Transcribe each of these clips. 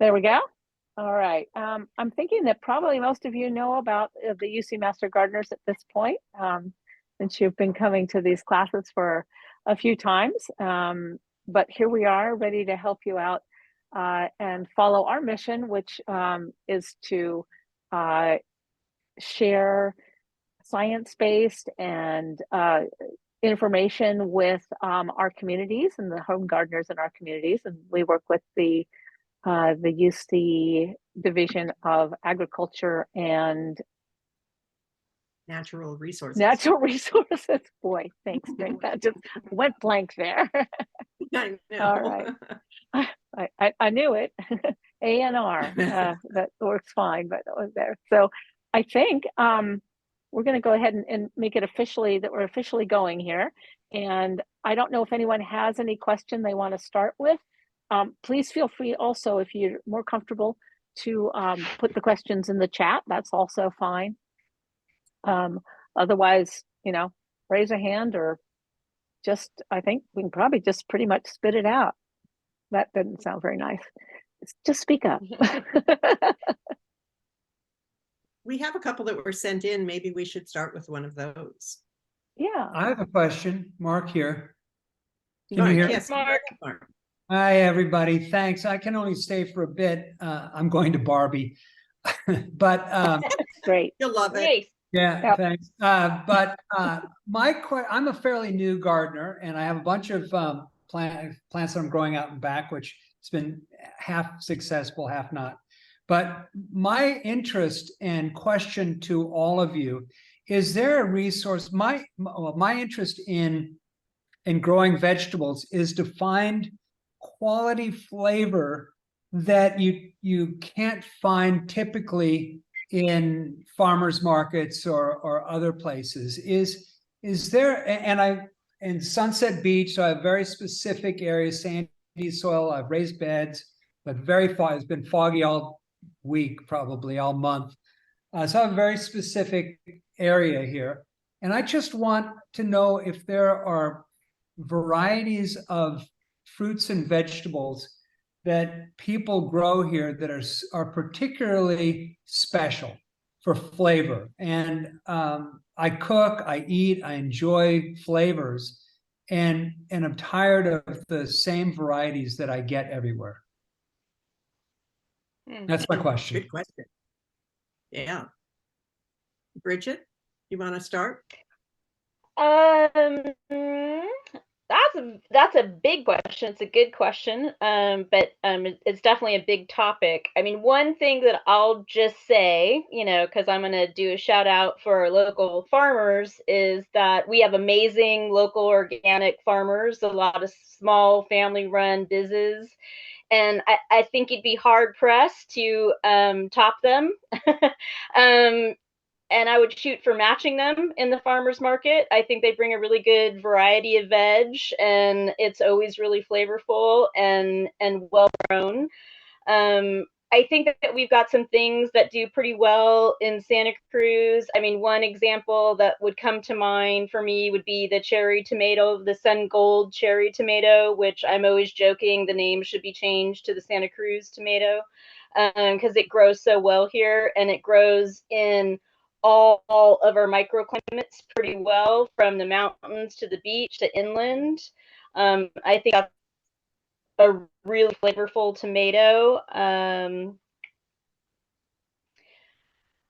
There we go. All right. I'm thinking that probably most of you know about the UC Master Gardeners at this point, since you've been coming to these classes for a few times. But here we are, ready to help you out and follow our mission, which is to share science-based and information with our communities and the home gardeners in our communities. And we work with the UC Division of Agriculture and Natural resources. Natural Resources. Boy, thanks, Greg. That just went blank there. I know. All right. I knew it. ANR. That works fine, but that was there. So I think we're going to go ahead and make it officially that we're officially going here. And I don't know if anyone has any question they want to start with. Please feel free also, if you're more comfortable, to put the questions in the chat. That's also fine. Otherwise, raise a hand or I think we can probably just pretty much spit it out. That didn't sound very nice. Just speak up. We have a couple that were sent in. Maybe we should start with one of those. Yeah. I have a question. Mark here. Can Mark, you hear? yes, Mark. Mark. Hi, everybody. Thanks. I can only stay for a bit. I'm going to Barbie, but Great. You'll love it. Nice. yeah, Yep. thanks. I'm a fairly new gardener, and I have a bunch of plants that I'm growing out in back, which has been half successful, half not. But my interest and question to all of you, is there a resource? My interest in growing vegetables is to find quality flavor that you can't find typically in farmers markets or other places. Is there, and I in Sunset Beach, so I have very specific areas, sandy soil, I've raised beds, but it's been foggy all week, probably all month. So I have a very specific area here. And I just want to know if there are varieties of fruits and vegetables that people grow here that are particularly special for flavor. And I cook, I eat, I enjoy flavors, and I'm tired of the same varieties that I get everywhere. That's my question. Good question. Yeah. Bridget, you want to start? That's a big question. It's a good question, but it's definitely a big topic. I mean, one thing that I'll just say, because I'm going to do a shout out for our local farmers, is that we have amazing local organic farmers, a lot of small family-run businesses, and I think you'd be hard pressed to top them. And I would shoot for matching them in the farmer's market. I think they bring a really good variety of veg, and it's always really flavorful and well grown. I think that we've got some things that do pretty well in Santa Cruz. I mean, one example that would come to mind for me would be the cherry tomato, the Sun Gold cherry tomato, which I'm always joking the name should be changed to the Santa Cruz tomato, because it grows so well here, and it grows in all of our microclimates pretty well, from the mountains to the beach to inland. I think that's a really flavorful tomato.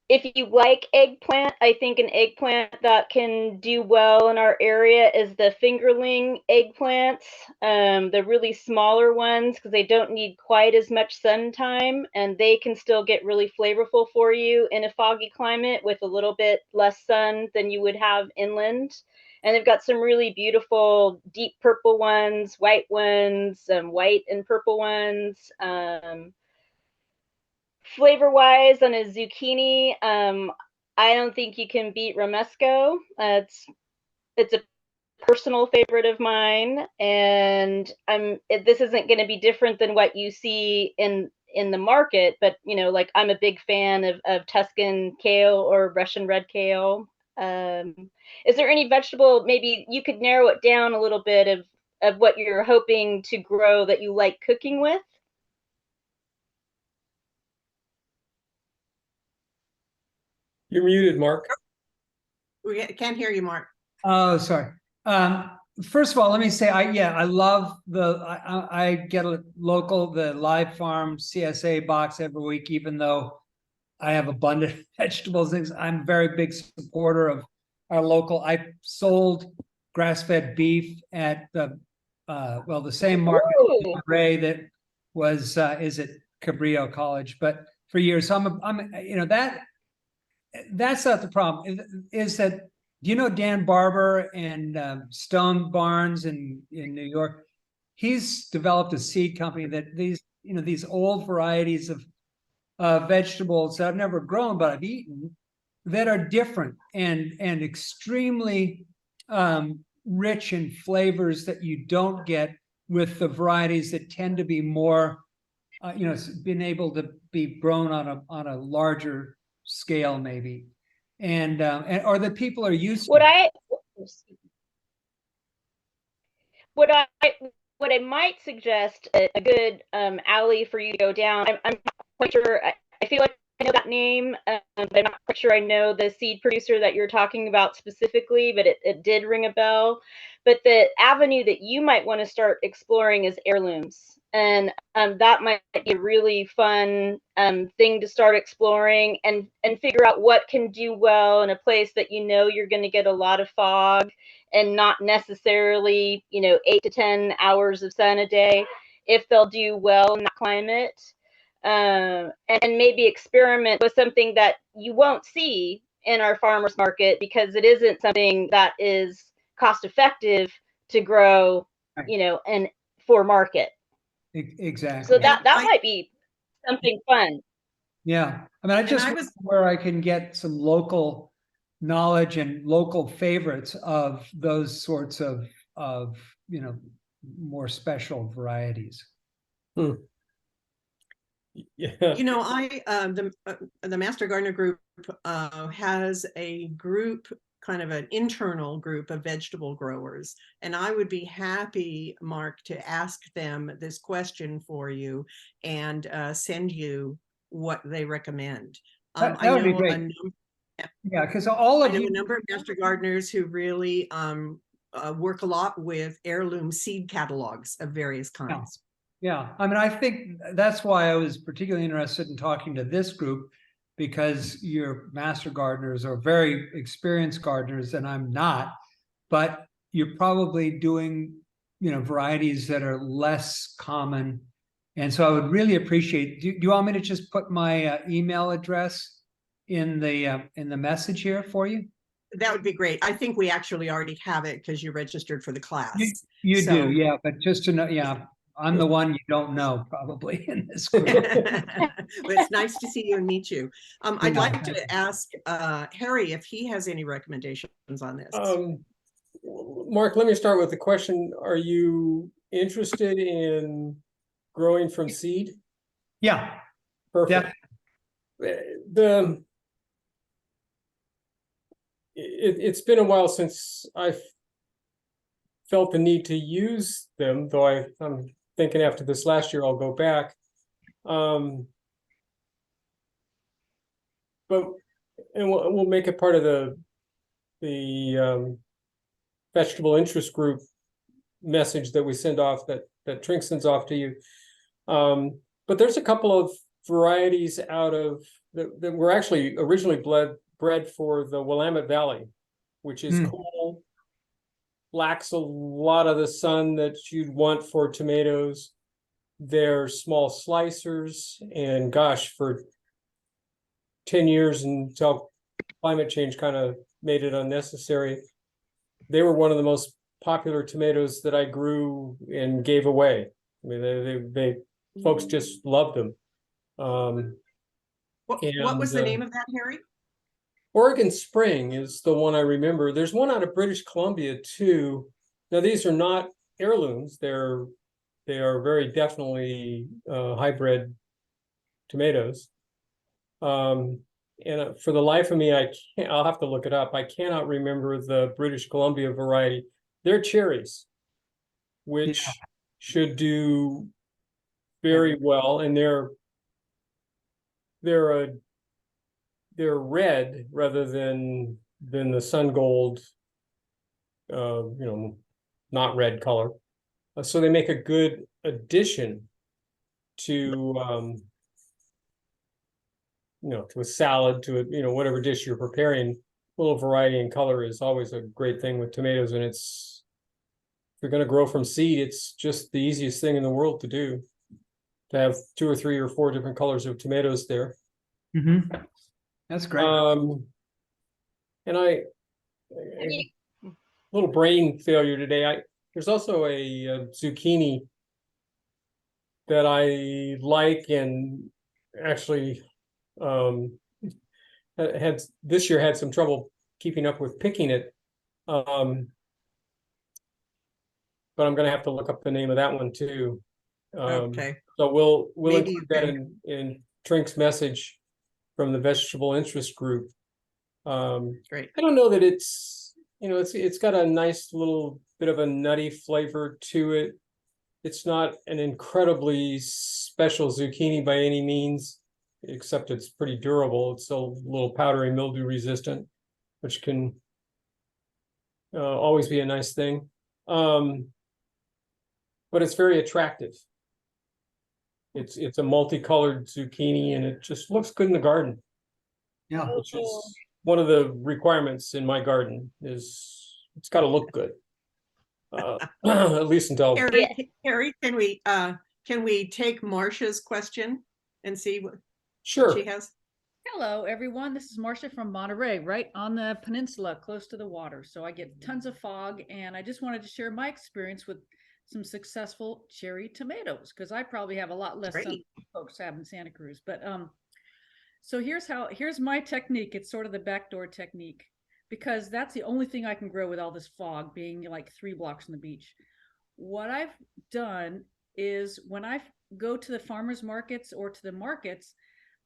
If you like eggplant, I think an eggplant that can do well in our area is the fingerling eggplants, the really smaller ones, because they don't need quite as much sun time, and they can still get really flavorful for you in a foggy climate with a little bit less sun than you would have inland. And they've got some really beautiful deep purple ones, white ones, white and purple ones. Flavor-wise, on a zucchini, I don't think you can beat romesco. It's a personal favorite of mine, and this isn't going to be different than what you see in the market, but like, I'm a big fan of Tuscan kale or Russian red kale. Is there any vegetable, maybe you could narrow it down a little bit, of what you're hoping to grow that you like cooking with? You're muted, Mark. We can't hear you, Mark. Oh, sorry. First of all, let me say, I love I get a the live farm CSA box every week, even though I have abundant vegetables. Things. I'm a very big supporter of our local. I sold grass-fed beef at the the same market Ooh. Ray that was is at Cabrillo College, but for years. So I'm that's not the problem. Is that you know Dan Barber and Stone Barnes in New York? He's developed a seed company that these old varieties of vegetables that I've never grown but I've eaten that are different and extremely rich in flavors that you don't get with the varieties that tend to be more been able to be grown on a larger scale maybe, and or that people are used What to. I what I what I might suggest a good alley for you to go down. I'm not quite sure. I feel like I know that name, but I'm not quite sure I know the seed producer that you're talking about specifically. But it did ring a bell. But the avenue that you might want to start exploring is heirlooms, and that might be a really fun thing to start exploring and figure out what can do well in a place that you know you're going to get a lot of fog and not necessarily 8 to 10 hours of sun a day, if they'll do well in that climate. And maybe experiment with something that you won't see in our farmers market because it isn't something that is cost effective to grow, and for market. Exactly. So that I- might be something fun. Yeah, I mean, I just I was- where I can get some local knowledge and local favorites of those sorts of more special varieties. Yeah. You know, the Master Gardener Group has a group, kind of an internal group of vegetable growers, and I would be happy, Mark, to ask them this question for you and send you what they recommend. That I would be know great. Yeah, because all I of know you, a number of master gardeners who really work a lot with heirloom seed catalogs of various kinds. yeah, I mean, I think that's why I was particularly interested in talking to this group, because your master gardeners are very experienced gardeners and I'm not, but you're probably doing, varieties that are less common. And so I would really appreciate, do you want me to just put my email address in the message here for you? That would be great. I think we actually already have it because you registered for the class. You So- do, yeah, but just to know, yeah, I'm the one you don't know probably in this group. But it's nice to see you and meet you. I'd Yeah, like thank you. to ask Harry if he has any recommendations on this. Mark, let me start with the question. Are you interested in growing from seed? Yeah, Perfect. It's been a while since I've felt the need to use them, though I'm thinking after this last year I'll go back. But we'll make it part of the vegetable interest group message that we send off, that Trink sends off to you. But there's a couple of varieties out of that were actually originally bred for the Willamette Valley, which is cool, lacks a lot of the sun that you'd want for tomatoes. They're small slicers, and gosh, for 10 years until climate change kind of made it unnecessary, they were one of the most popular tomatoes that I grew and gave away. I mean, they folks just loved them. What was the name of that, Harry? Oregon Spring is the one I remember. There's one out of British Columbia too. Now these are not heirlooms. They are very definitely hybrid tomatoes. And for the life of me, I'll have to look it up. I cannot remember the British Columbia variety. They're cherries, which should do very well, and they're a they're red rather than the sun gold, not red color. So they make a good addition to to a salad, to a whatever dish you're preparing. A little variety in color is always a great thing with tomatoes, and if you're going to grow from seed, it's just the easiest thing in the world to do, to have 2 or 3 or 4 different colors of tomatoes there. That's great. And little brain failure today. There's also a zucchini that I like, and actually had this year had some trouble keeping up with picking it. But I'm going to have to look up the name of that one too. Okay. So we'll Maybe include that in Trink's message from the vegetable interest group. Great. I don't know that it's got a nice little bit of a nutty flavor to it. It's not an incredibly special zucchini by any means, except it's pretty durable. It's still a little powdery mildew resistant, which can always be a nice thing. But it's very attractive. It's a multicolored zucchini, and it just looks good in the garden. Yeah. Which is one of the requirements in my garden, is it's got to look good. At least until Carrie, can we take Marcia's question and see what sure. she has? Hello, everyone. This is Marcia from Monterey, right on the peninsula, close to the water. So I get tons of fog, and I just wanted to share my experience with some successful cherry tomatoes, because I probably have a lot less than folks have in Santa Cruz. But so here's my technique. It's sort of the backdoor technique, because that's the only thing I can grow with all this fog, being like 3 blocks from the beach. What I've done is, when I go to the farmers markets or to the markets,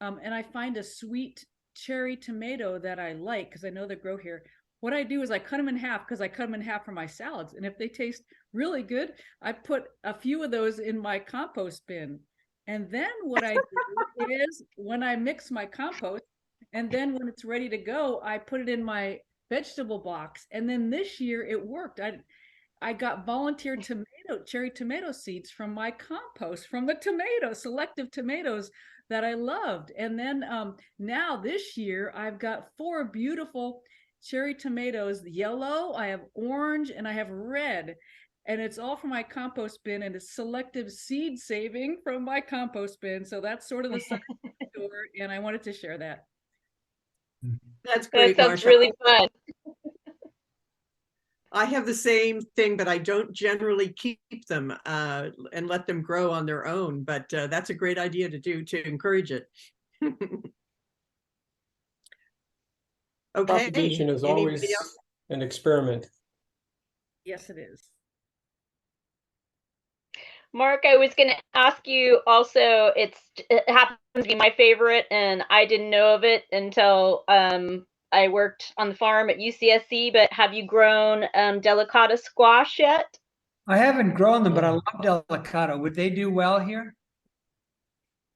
and I find a sweet cherry tomato that I like, because I know they grow here, what I do is I cut them in half, because I cut them in half for my salads. And if they taste really good, I put a few of those in my compost bin. And then what I do is, when I mix my compost, and then when it's ready to go, I put it in my vegetable box. And then this year it worked. I got volunteer cherry tomato seeds from my compost, from the selective tomatoes that I loved. And then now this year I've got 4 beautiful cherry tomatoes, yellow, I have orange, and I have red. And it's all from my compost bin, and it's selective seed saving from my compost bin. So that's sort of the side door, and I wanted to share that. That's great, That sounds Marcia. really fun. I have the same thing, but I don't generally keep them and let them grow on their own. But that's a great idea to do, to encourage it. Okay. Propagation is Anybody always else? an experiment. Yes, it is. Mark, I was going to ask you also, it happens to be my favorite, and I didn't know of it until I worked on the farm at UCSC, but have you grown delicata squash yet? I haven't grown them, but I love delicata. Would they do well here?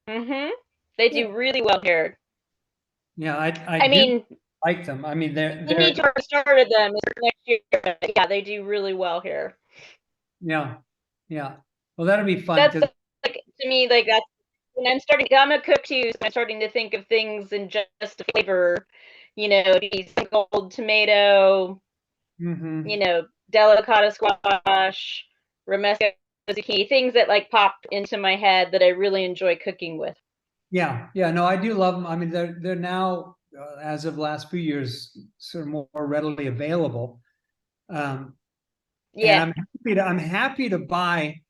Mm-hmm. They do really well here. Yeah, I mean, like them. I mean, they're you need to have started them next year. But yeah, they do really well here. yeah. Well, that'll be fun. That's like, to me, like, that's when I'm a cook too, so I'm starting to think of things in just a flavor, these gold tomato, delicata squash, romesco zucchini, things that like pop into my head that I really enjoy cooking with. Yeah, no, I do love them. I mean, they're now, as of the last few years, sort of more readily available. And I'm happy to buy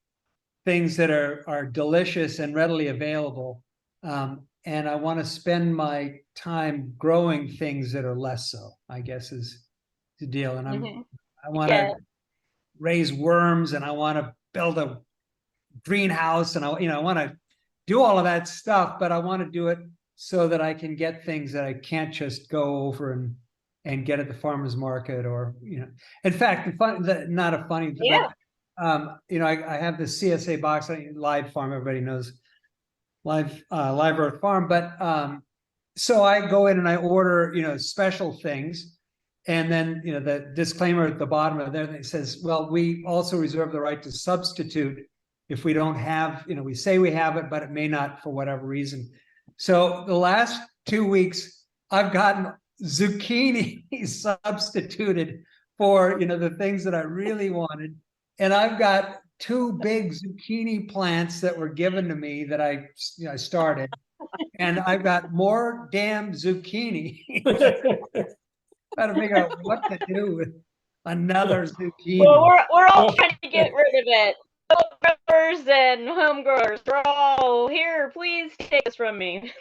things that are delicious and readily available. And I want to spend my time growing things that are less so, I guess, is the deal. And I want to raise worms, and I want to build a greenhouse, and I want to do all of that stuff, but I want to do it so that I can get things that I can't just go over and get at the farmer's market, or in fact, not a funny, but I have the CSA box, Live Farm. Everybody knows Live Earth Farm, but so I go in and I order, special things. And then, the disclaimer at the bottom of there that says, well, we also reserve the right to substitute if we don't have, we say we have it, but it may not for whatever reason. So the last 2 weeks, I've gotten zucchini substituted for, the things that I really wanted. And I've got 2 big zucchini plants that were given to me that I started. And I've got more damn zucchini. Trying to figure out what to do with another zucchini. Well, we're all trying to get rid of it. Growers and home growers, we're all here. Please take this from me.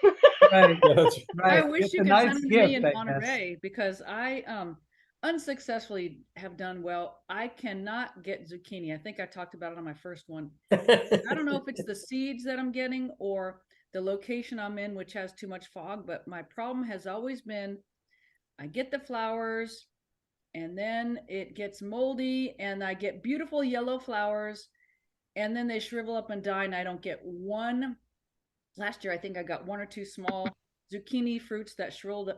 Right, I right. wish It's you a could nice send them to me gift, in I guess. Monterey because I unsuccessfully have done well. I cannot get zucchini. I think I talked about it on my first one. I don't know if it's the seeds that I'm getting or the location I'm in, which has too much fog, but my problem has always been I get the flowers and then it gets moldy and I get beautiful yellow flowers and then they shrivel up and die and I don't get one. Last year I think I got 1 or 2 small zucchini fruits that shriveled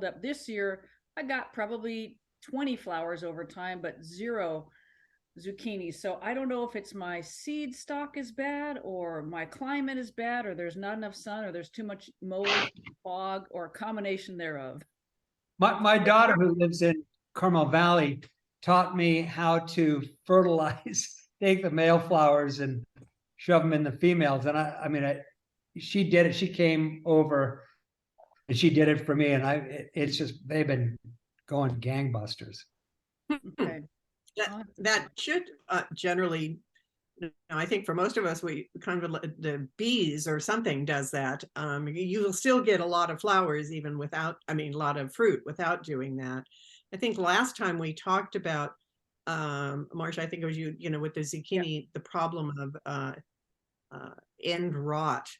up. This year I got probably 20 flowers over time but 0 zucchini. So I don't know if it's my seed stock is bad or my climate is bad or there's not enough sun or there's too much mold, fog, or a combination thereof. My daughter, who lives in Carmel Valley, taught me how to fertilize, take the male flowers and shove them in the females. And she did it. She came over and she did it for me. And it's just, they've been going gangbusters. Okay. That should generally, I think for most of us, we kind of the bees or something does that. You will still get a lot of flowers even without, a lot of fruit without doing that. I think last time we talked about, Marsha, I think it was you, with the zucchini, the problem of end rot,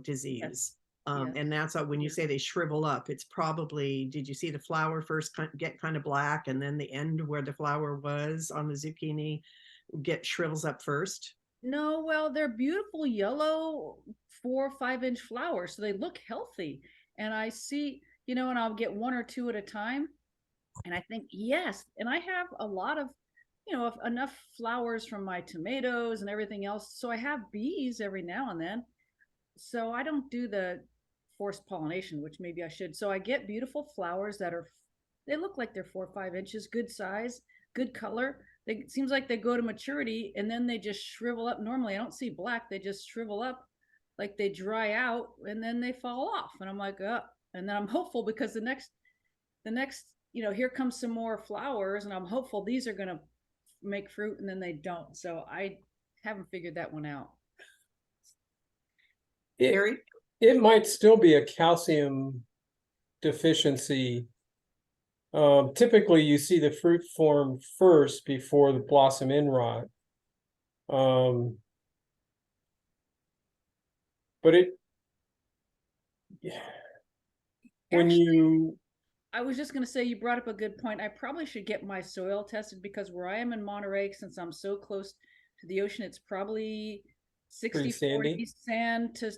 disease. Yes. And that's when you say they shrivel up, it's probably, did you see the flower first get kind of black and then the end where the flower was on the zucchini shrivels up first? No, well, they're beautiful yellow 4 or 5 inch flowers, so they look healthy. And I see, and I'll get 1 or 2 at a time. And I think, yes. And I have a lot of, enough flowers from my tomatoes and everything else. So I have bees every now and then. So I don't do the forced pollination, which maybe I should. So I get beautiful flowers they look like they're 4 or 5 inches, good size, good color. It seems like they go to maturity and then they just shrivel up. Normally I don't see black. They just shrivel up, like they dry out and then they fall off. And I'm like, and then I'm hopeful because the next, here comes some more flowers and I'm hopeful these are going to make fruit and then they don't. So I haven't figured that one out. It might still be a calcium deficiency. Typically you see the fruit form first before the blossom end rot. But I was just going to say, you brought up a good point. I probably should get my soil tested because where I am in Monterey, since I'm so close to the ocean, it's probably 60-40 sand to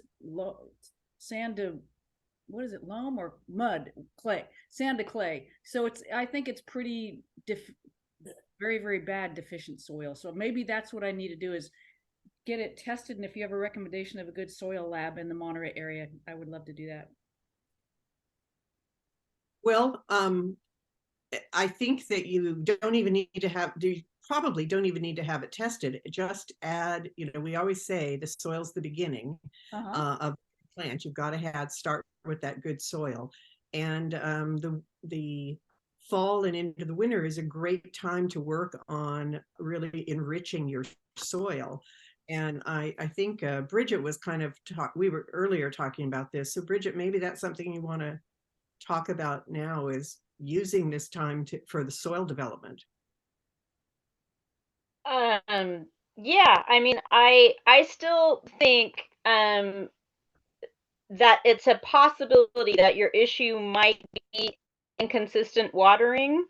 what is it, loam or mud, clay, sand to clay. So I think it's pretty very, very bad deficient soil. So maybe that's what I need to do is get it tested. And if you have a recommendation of a good soil lab in the Monterey area, I would love to do that. Well, I think that you don't even need to probably don't even need to have it tested. Just add, we always say the soil's the beginning of the plant. You've got to start with that good soil. And the fall and into the winter is a great time to work on really enriching your soil. And I think Bridget was we were earlier talking about this. So Bridget, maybe that's something you want to talk about now, is using this time for the soil development. Yeah, I still think that it's a possibility that your issue might be inconsistent watering.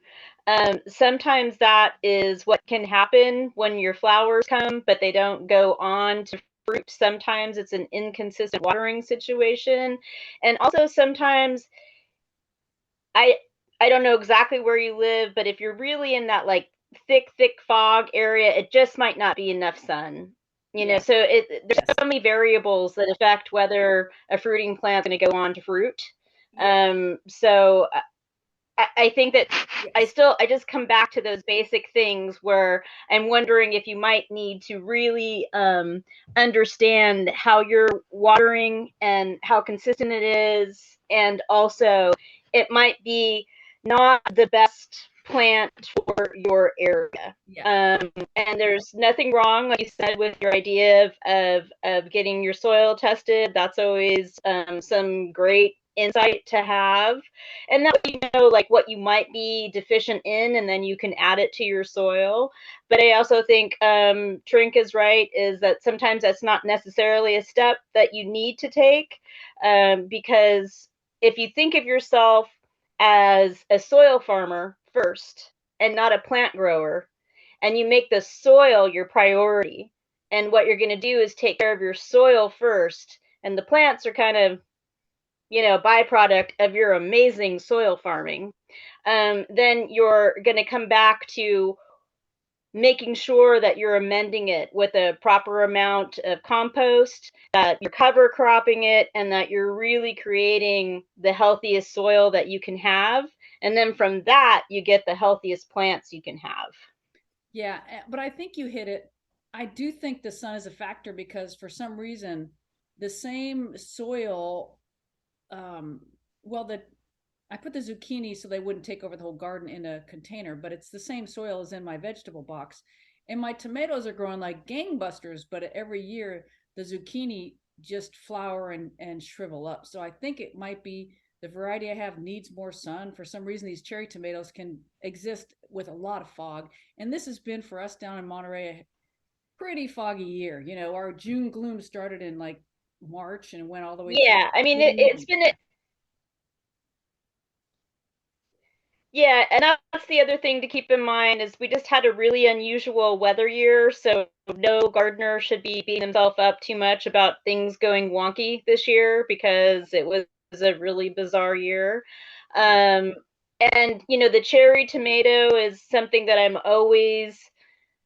Sometimes that is what can happen when your flowers come, but they don't go on to fruit. Sometimes it's an inconsistent watering situation. And also sometimes I don't know exactly where you live, but if you're really in that like thick fog area, it just might not be enough sun. You know, so there's so many variables that affect whether a fruiting plant's going to go on to fruit. So I think that I just come back to those basic things where I'm wondering if you might need to really understand how you're watering and how consistent it is. And also, it might be not the best plant for your area. And there's nothing wrong, like you said, with your idea of getting your soil tested. That's always some great insight to have, and that you know like what you might be deficient in, and then you can add it to your soil. But I also think Trink is right, is that sometimes that's not necessarily a step that you need to take, because if you think of yourself as a soil farmer first and not a plant grower, and you make the soil your priority, and what you're going to do is take care of your soil first, and the plants are kind of, you know, byproduct of your amazing soil farming, then you're going to come back to making sure that you're amending it with a proper amount of compost, that you're cover cropping it, and that you're really creating the healthiest soil that you can have. And then from that, you get the healthiest plants you can have. Yeah, but I think you hit it. I do think the sun is a factor because for some reason, the same soil, well, I put the zucchini so they wouldn't take over the whole garden in a container, but it's the same soil as in my vegetable box. And my tomatoes are growing like gangbusters, but every year the zucchini just flower and shrivel up. So I think it might be the variety I have needs more sun. For some reason, these cherry tomatoes can exist with a lot of fog. And this has been for us down in Monterey a pretty foggy year. You know, our June gloom started in like March and went all the way through. Yeah, I mean, it's been yeah, and that's the other thing to keep in mind is we just had a really unusual weather year, so no gardener should be beating himself up too much about things going wonky this year because it was a really bizarre year. And you know, the cherry tomato is something that I'm always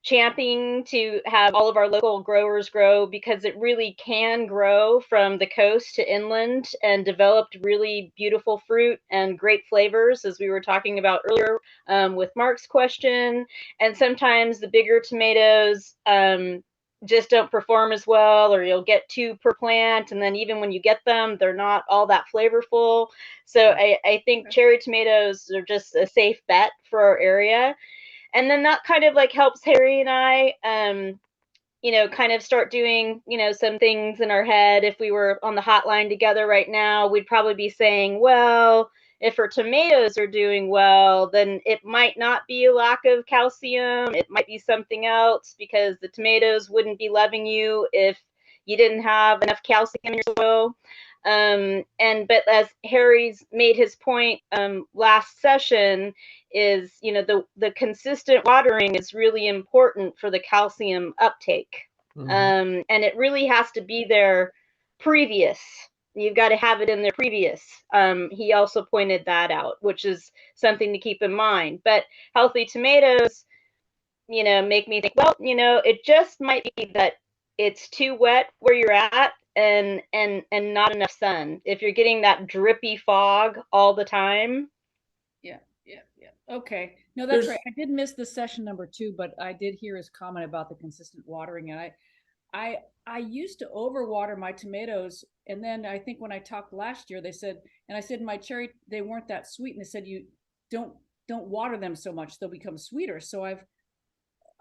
championing to have all of our local growers grow because it really can grow from the coast to inland and developed really beautiful fruit and great flavors, as we were talking about earlier with Mark's question. And sometimes the bigger tomatoes just don't perform as well, or you'll get 2 per plant, and then even when you get them, they're not all that flavorful. So I think cherry tomatoes are just a safe bet for our area. And then that kind of like helps Harry and I, you know, kind of start doing, you know, some things in our head. If we were on the hotline together right now, we'd probably be saying, well, if our tomatoes are doing well, then it might not be a lack of calcium. It might be something else because the tomatoes wouldn't be loving you if you didn't have enough calcium in your soil. But as Harry's made his point last session, is, you know, the consistent watering is really important for the calcium uptake. And it really has to be there previous. You've got to have it in there previous. He also pointed that out, which is something to keep in mind. But healthy tomatoes, you know, make me think, well, you know, it just might be that it's too wet where you're at and not enough sun. If you're getting that drippy fog all the time. Yeah. Okay. No, that's right. I did miss the session number 2, but I did hear his comment about the consistent watering. And I used to overwater my tomatoes. And then I think when I talked last year, they said, and I said my cherry, they weren't that sweet. And they said, you don't water them so much, they'll become sweeter. So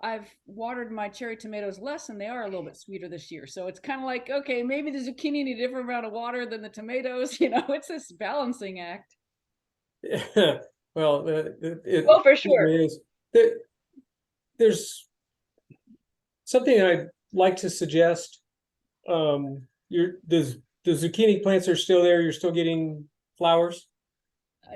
I've watered my cherry tomatoes less, and they are a little bit sweeter this year. So it's kind of like, okay, maybe the zucchini need a different amount of water than the tomatoes. You know, it's this balancing act. Yeah. Well, Well, for sure. is. There's something I'd like to suggest. The zucchini plants are still there. You're still getting flowers.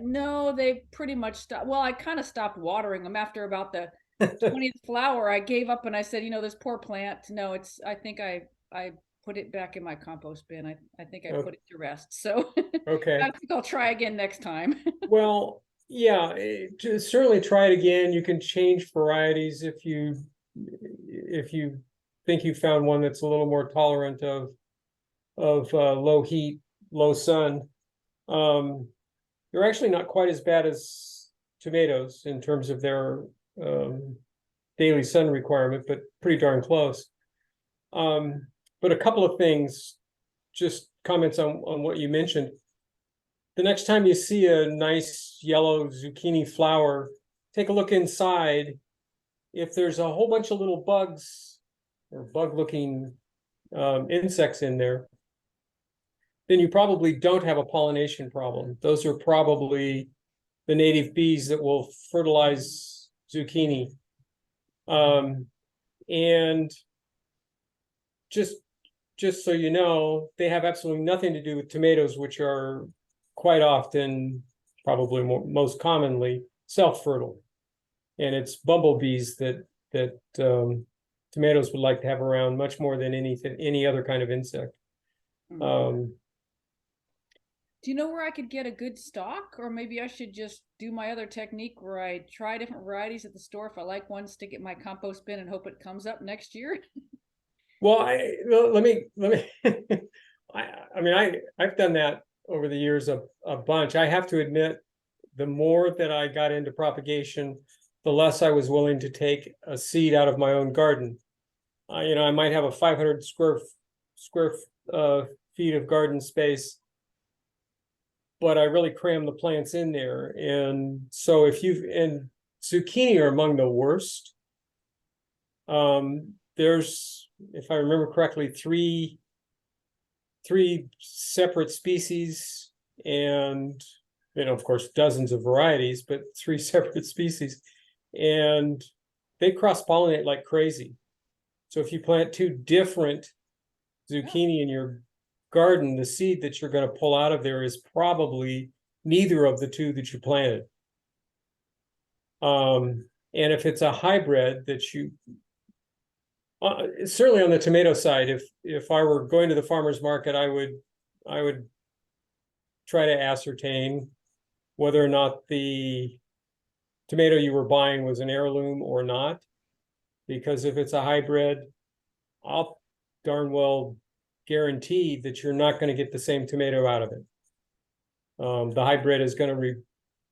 No, they pretty much stopped. Well, I kind of stopped watering them after about the 20th flower. I gave up and I said, you know, this poor plant. No, I think I put it back in my compost bin. I think I Okay. put it to rest. So Okay. I think I'll try again next time. Well, yeah, just certainly try it again. You can change varieties if you think you found one that's a little more tolerant of low heat, low sun. They're actually not quite as bad as tomatoes in terms of their daily sun requirement, but pretty darn close. But a couple of things, just comments on what you mentioned. The next time you see a nice yellow zucchini flower, take a look inside. If there's a whole bunch of little bugs or bug-looking insects in there, then you probably don't have a pollination problem. Those are probably the native bees that will fertilize zucchini. And just so you know, they have absolutely nothing to do with tomatoes, which are quite often, probably most commonly, self-fertile. And it's bumblebees that tomatoes would like to have around much more than any other kind of insect. Do you know where I could get a good stock? Or maybe I should just do my other technique where I try different varieties at the store. If I like one, stick it in my compost bin and hope it comes up next year. Well, let me I mean I've done that over the years a bunch. I have to admit, the more that I got into propagation, the less I was willing to take a seed out of my own garden. I might have a 500 square feet of garden space, but I really cram the plants in there. And so and zucchini are among the worst. There's, if I remember correctly, three separate species, and of course dozens of varieties, but three separate species, and they cross-pollinate like crazy. So if you plant two different zucchini in your garden, the seed that you're going to pull out of there is probably neither of the two that you planted. And if it's a hybrid that you certainly on the tomato side, if I were going to the farmer's market, I would try to ascertain whether or not the tomato you were buying was an heirloom or not. Because if it's a hybrid, I'll darn well guarantee that you're not going to get the same tomato out of it. The hybrid is going to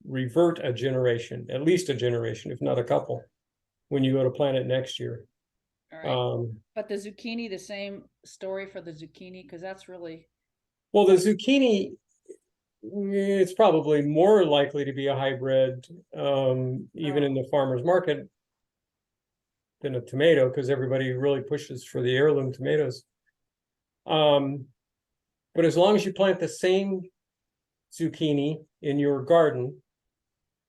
revert a generation, at least a generation, if not a couple, when you go to plant it next year. All right. But the zucchini, the same story for the zucchini, because that's really well, the zucchini, it's probably more likely to be a hybrid, even in the farmer's market, than a tomato, because everybody really pushes for the heirloom tomatoes. But as long as you plant the same zucchini in your garden,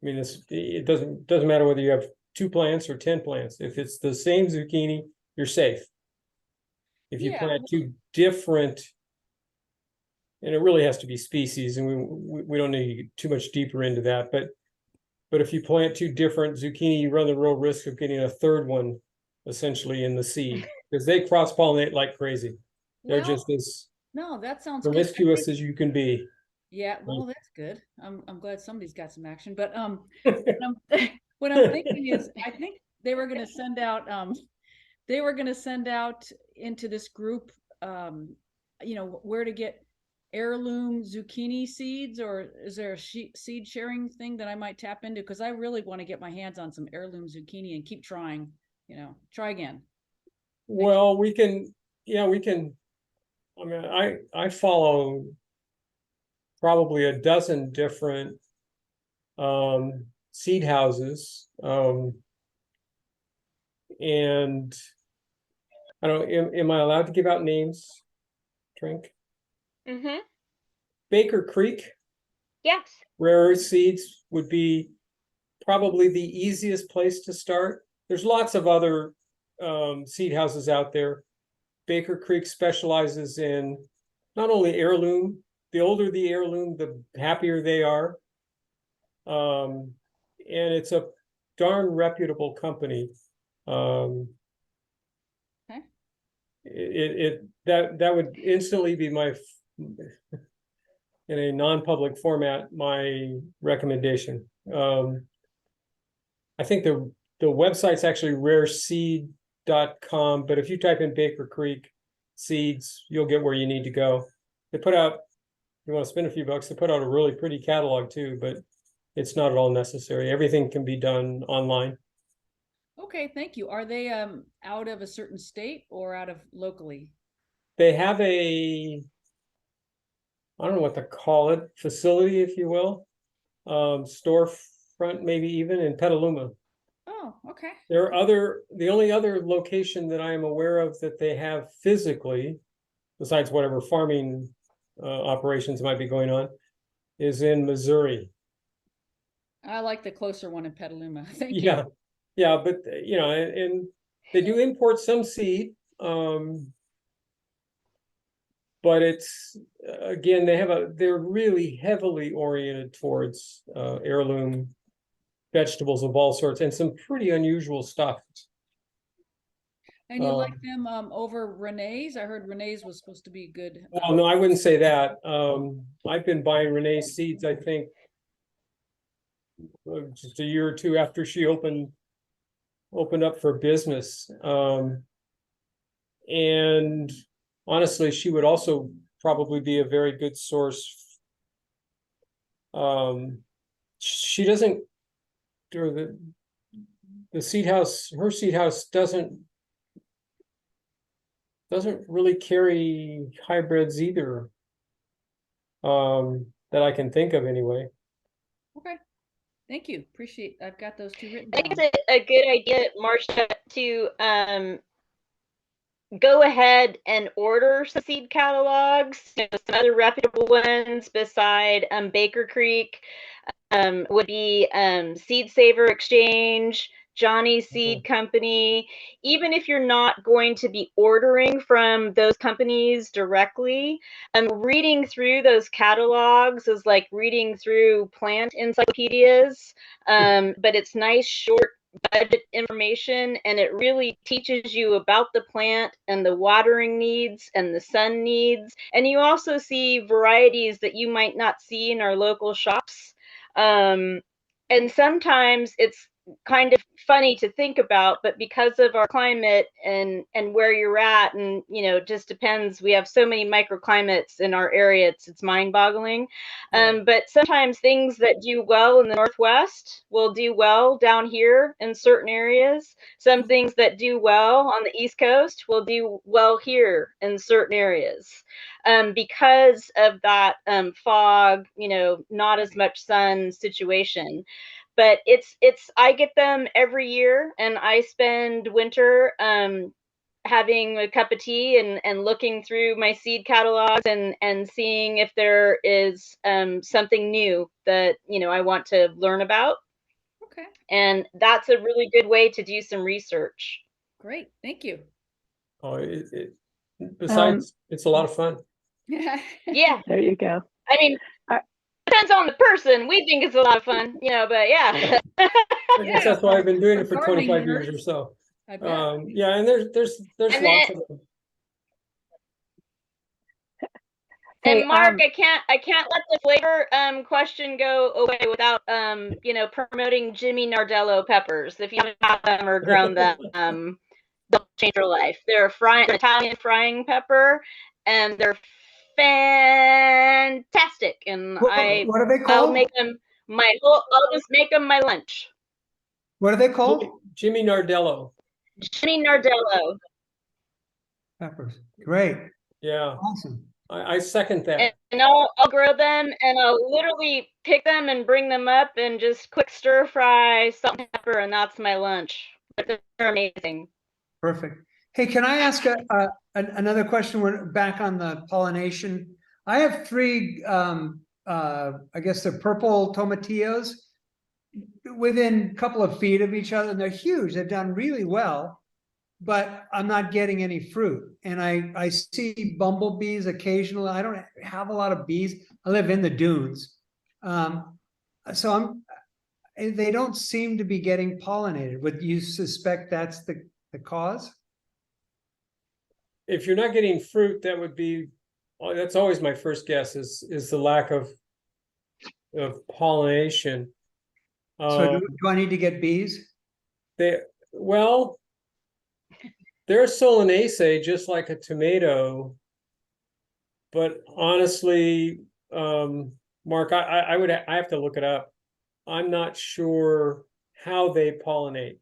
I mean, it doesn't matter whether you have 2 plants or 10 plants. If it's the same zucchini, you're safe. If you plant 2 different, and it really has to be species, and we don't need to get too much deeper into that, but if you plant 2 different zucchini, you run the real risk of getting a third one essentially in the seed, because they cross-pollinate like crazy. They're just as that sounds promiscuous as you can be. Yeah, well, that's good. I'm glad somebody's got some action. But what I'm thinking is, I think they were going to send out into this group, where to get heirloom zucchini seeds, or is there a seed sharing thing that I might tap into? Because I really want to get my hands on some heirloom zucchini and keep trying. Try again. Well, we can. I mean, I follow probably a dozen different seed houses, and I don't. Am I allowed to give out names? Drink. Mm-hmm. Baker Creek Yes. Rare Earth Seeds would be probably the easiest place to start. There's lots of other seed houses out there. Baker Creek specializes in not only heirloom. The older the heirloom, the happier they are. And it's a darn reputable company. Okay. that would instantly be my, in a non-public format, my recommendation. I think the website's actually rareseed.com, but if you type in Baker Creek seeds, you'll get where you need to go. They put out, you want to spend a few bucks, they put out a really pretty catalog too, but it's not at all necessary. Everything can be done online. Okay, thank you. Are they out of a certain state or out of locally? They have I don't know what to call it, facility, if you will, storefront, maybe even in Petaluma. Oh, okay. The only other location that I am aware of that they have physically, besides whatever farming operations might be going on, is in Missouri. I like the closer one in Petaluma. Thank you. Yeah, yeah, but you know, and they do import some seed, but it's again they're really heavily oriented towards heirloom vegetables of all sorts and some pretty unusual stuff. And you like them over Renee's? I heard Renee's was supposed to be good. Well, no, I wouldn't say that. I've been buying Renee's seeds, I think, just a year or two after she opened up for business. And honestly, she would also probably be a very good source. She doesn't, or the seed house, her seed house doesn't really carry hybrids either. That I can think of anyway. Okay. Thank you. Appreciate. I've got those two written I think down. it's a good idea, Marcia, to go ahead and order some seed catalogs. You know, some other reputable ones beside Baker Creek would be Seed Saver Exchange, Johnny's Seed Company. Even if you're not going to be ordering from those companies directly, reading through those catalogs is like reading through plant encyclopedias, but it's nice, short budget information, and it really teaches you about the plant and the watering needs and the sun needs. And you also see varieties that you might not see in our local shops. And sometimes it's kind of funny to think about, but because of our climate and where you're at, and you know, it just depends. We have so many microclimates in our area, it's mind-boggling. But sometimes things that do well in the Northwest will do well down here in certain areas. Some things that do well on the East Coast will do well here in certain areas. Because of that fog, you know, not as much sun situation. But it's I get them every year, and I spend winter having a cup of tea and looking through my seed catalogs and seeing if there is something new that, you know, I want to learn about. Okay. And that's a really good way to do some research. Great. Thank you. Oh, besides, it's a lot of fun. Yeah. There you go. I mean, depends on the person. We think it's a lot of fun, you know, but yeah. I guess that's why I've been doing it for Gardening 25 years nerds. or so. I bet. Yeah, and there's And lots of them. Hey, And Mark, I can't let the flavor question go away without you know, promoting Jimmy Nardello peppers. If you haven't had them or grown them, they'll change your life. They're an Italian frying pepper, and they're fantastic. And What are they I'll called? make them I'll just make them my lunch. What are they called? Jimmy Nardello. Jimmy Nardello. Peppers. Great. Yeah, Awesome. I second that. And I'll grow them, and I'll literally pick them and bring them up and just quick stir fry, salt and pepper, and that's my lunch. They're amazing. Perfect. Hey, can I ask another question? We're back on the pollination. I have three, I guess they're purple tomatillos within a couple of feet of each other, and they're huge. They've done really well, but I'm not getting any fruit. And I see bumblebees occasionally. I don't have a lot of bees. I live in the dunes. So they don't seem to be getting pollinated. Would you suspect that's the cause? if you're not getting fruit, that would be, well, that's always my first guess is the lack of pollination. So Um, do I need to get bees? well, they're solanaceae just like a tomato, but honestly, Mark, I have to look it up. I'm not sure how they pollinate.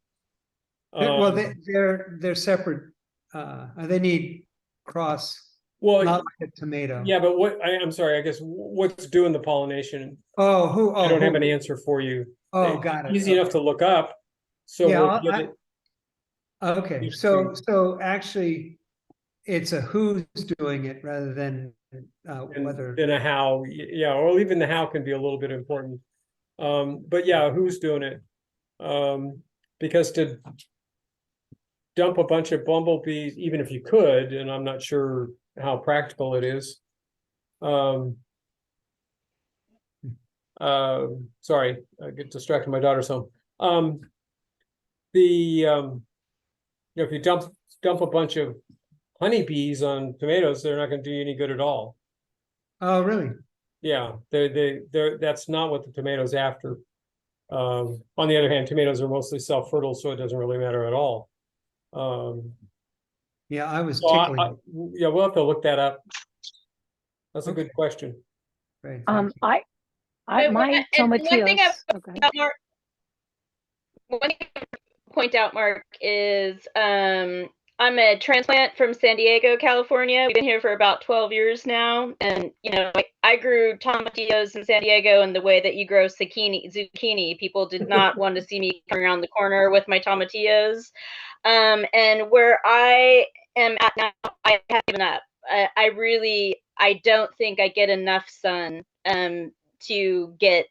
Well, Um, they're separate. They need cross, well, not like a tomato. yeah, but I'm sorry, I guess what's doing the pollination? Oh, I don't have an who? answer for you. Oh, It's got it. easy enough to look up. So Yeah, we'll get it. okay. used So to- actually, it's a who's doing it rather than and whether. then a how, yeah, or even the how can be a little bit important. But yeah, who's doing it? Because to dump a bunch of bumblebees, even if you could, and I'm not sure how practical it is. Sorry, I get distracted. My daughter's home. If you dump a bunch of honeybees on tomatoes, they're not going to do you any good at all. Oh, really? Yeah, that's not what the tomato's after. On the other hand, tomatoes are mostly self-fertile, so it doesn't really matter at all. Yeah, I was So tickling. yeah, we'll have to look that up. That's a Okay. good question. Great, thank you. I And one- my and one thing tomatillos. Okay. Mark, one thing I point out, Mark, is I'm a transplant from San Diego, California. We've been here for about 12 years now. And, I grew tomatillos in San Diego in the way that you grow zucchini. People did not want to see me coming around the corner with my tomatillos. And where I am at now, I have given up. I don't think I get enough sun to get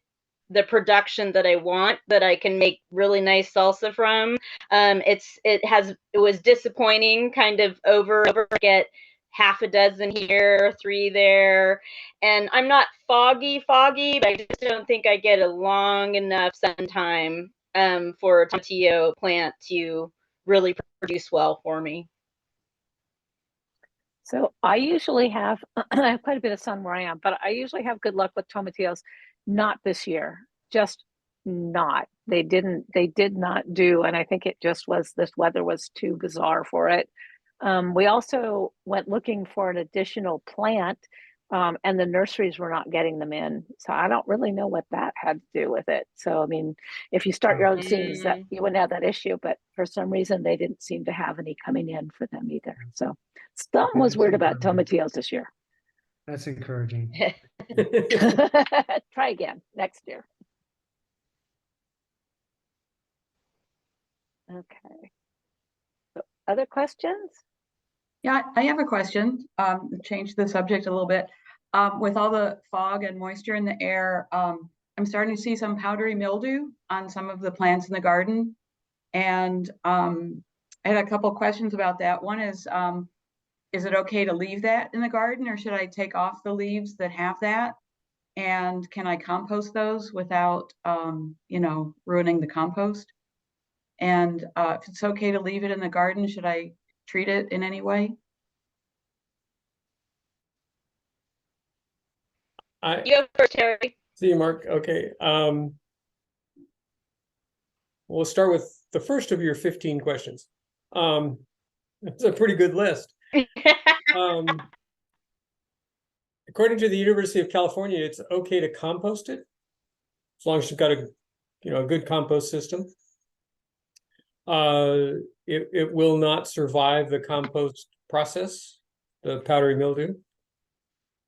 the production that I want, that I can make really nice salsa from. It was disappointing, kind of over get half a dozen here, 3 there, and I'm not foggy, but I just don't think I get a long enough sun time for a tomatillo plant to really produce well for me. So I usually have I have quite a bit of sun where I am, but I usually have good luck with tomatillos. Not this year, just not. They did not do, and I think it just was this weather was too bizarre for it. We also went looking for an additional plant, and the nurseries were not getting them in. So I don't really know what that had to do with it. So I mean, if you start your own seeds, that you wouldn't have that issue, but for some reason they didn't seem to have any coming in for them either. So something was That's weird about encouraging. tomatillos this year. That's encouraging. Try again next year. Okay. So other questions? Yeah, I have a question. Change the subject a little bit. With all the fog and moisture in the air, I'm starting to see some powdery mildew on some of the plants in the garden. And I had a couple questions about that. One is it okay to leave that in the garden, or should I take off the leaves that have that? And can I compost those without, ruining the compost? And if it's okay to leave it in the garden, should I treat it in any way? You go first, Terry. See you, Mark. Okay. We'll start with the first of your 15 questions. It's a pretty good list. According to the University of California, it's okay to compost it as long as you've got a good compost system. It will not survive the compost process, the powdery mildew.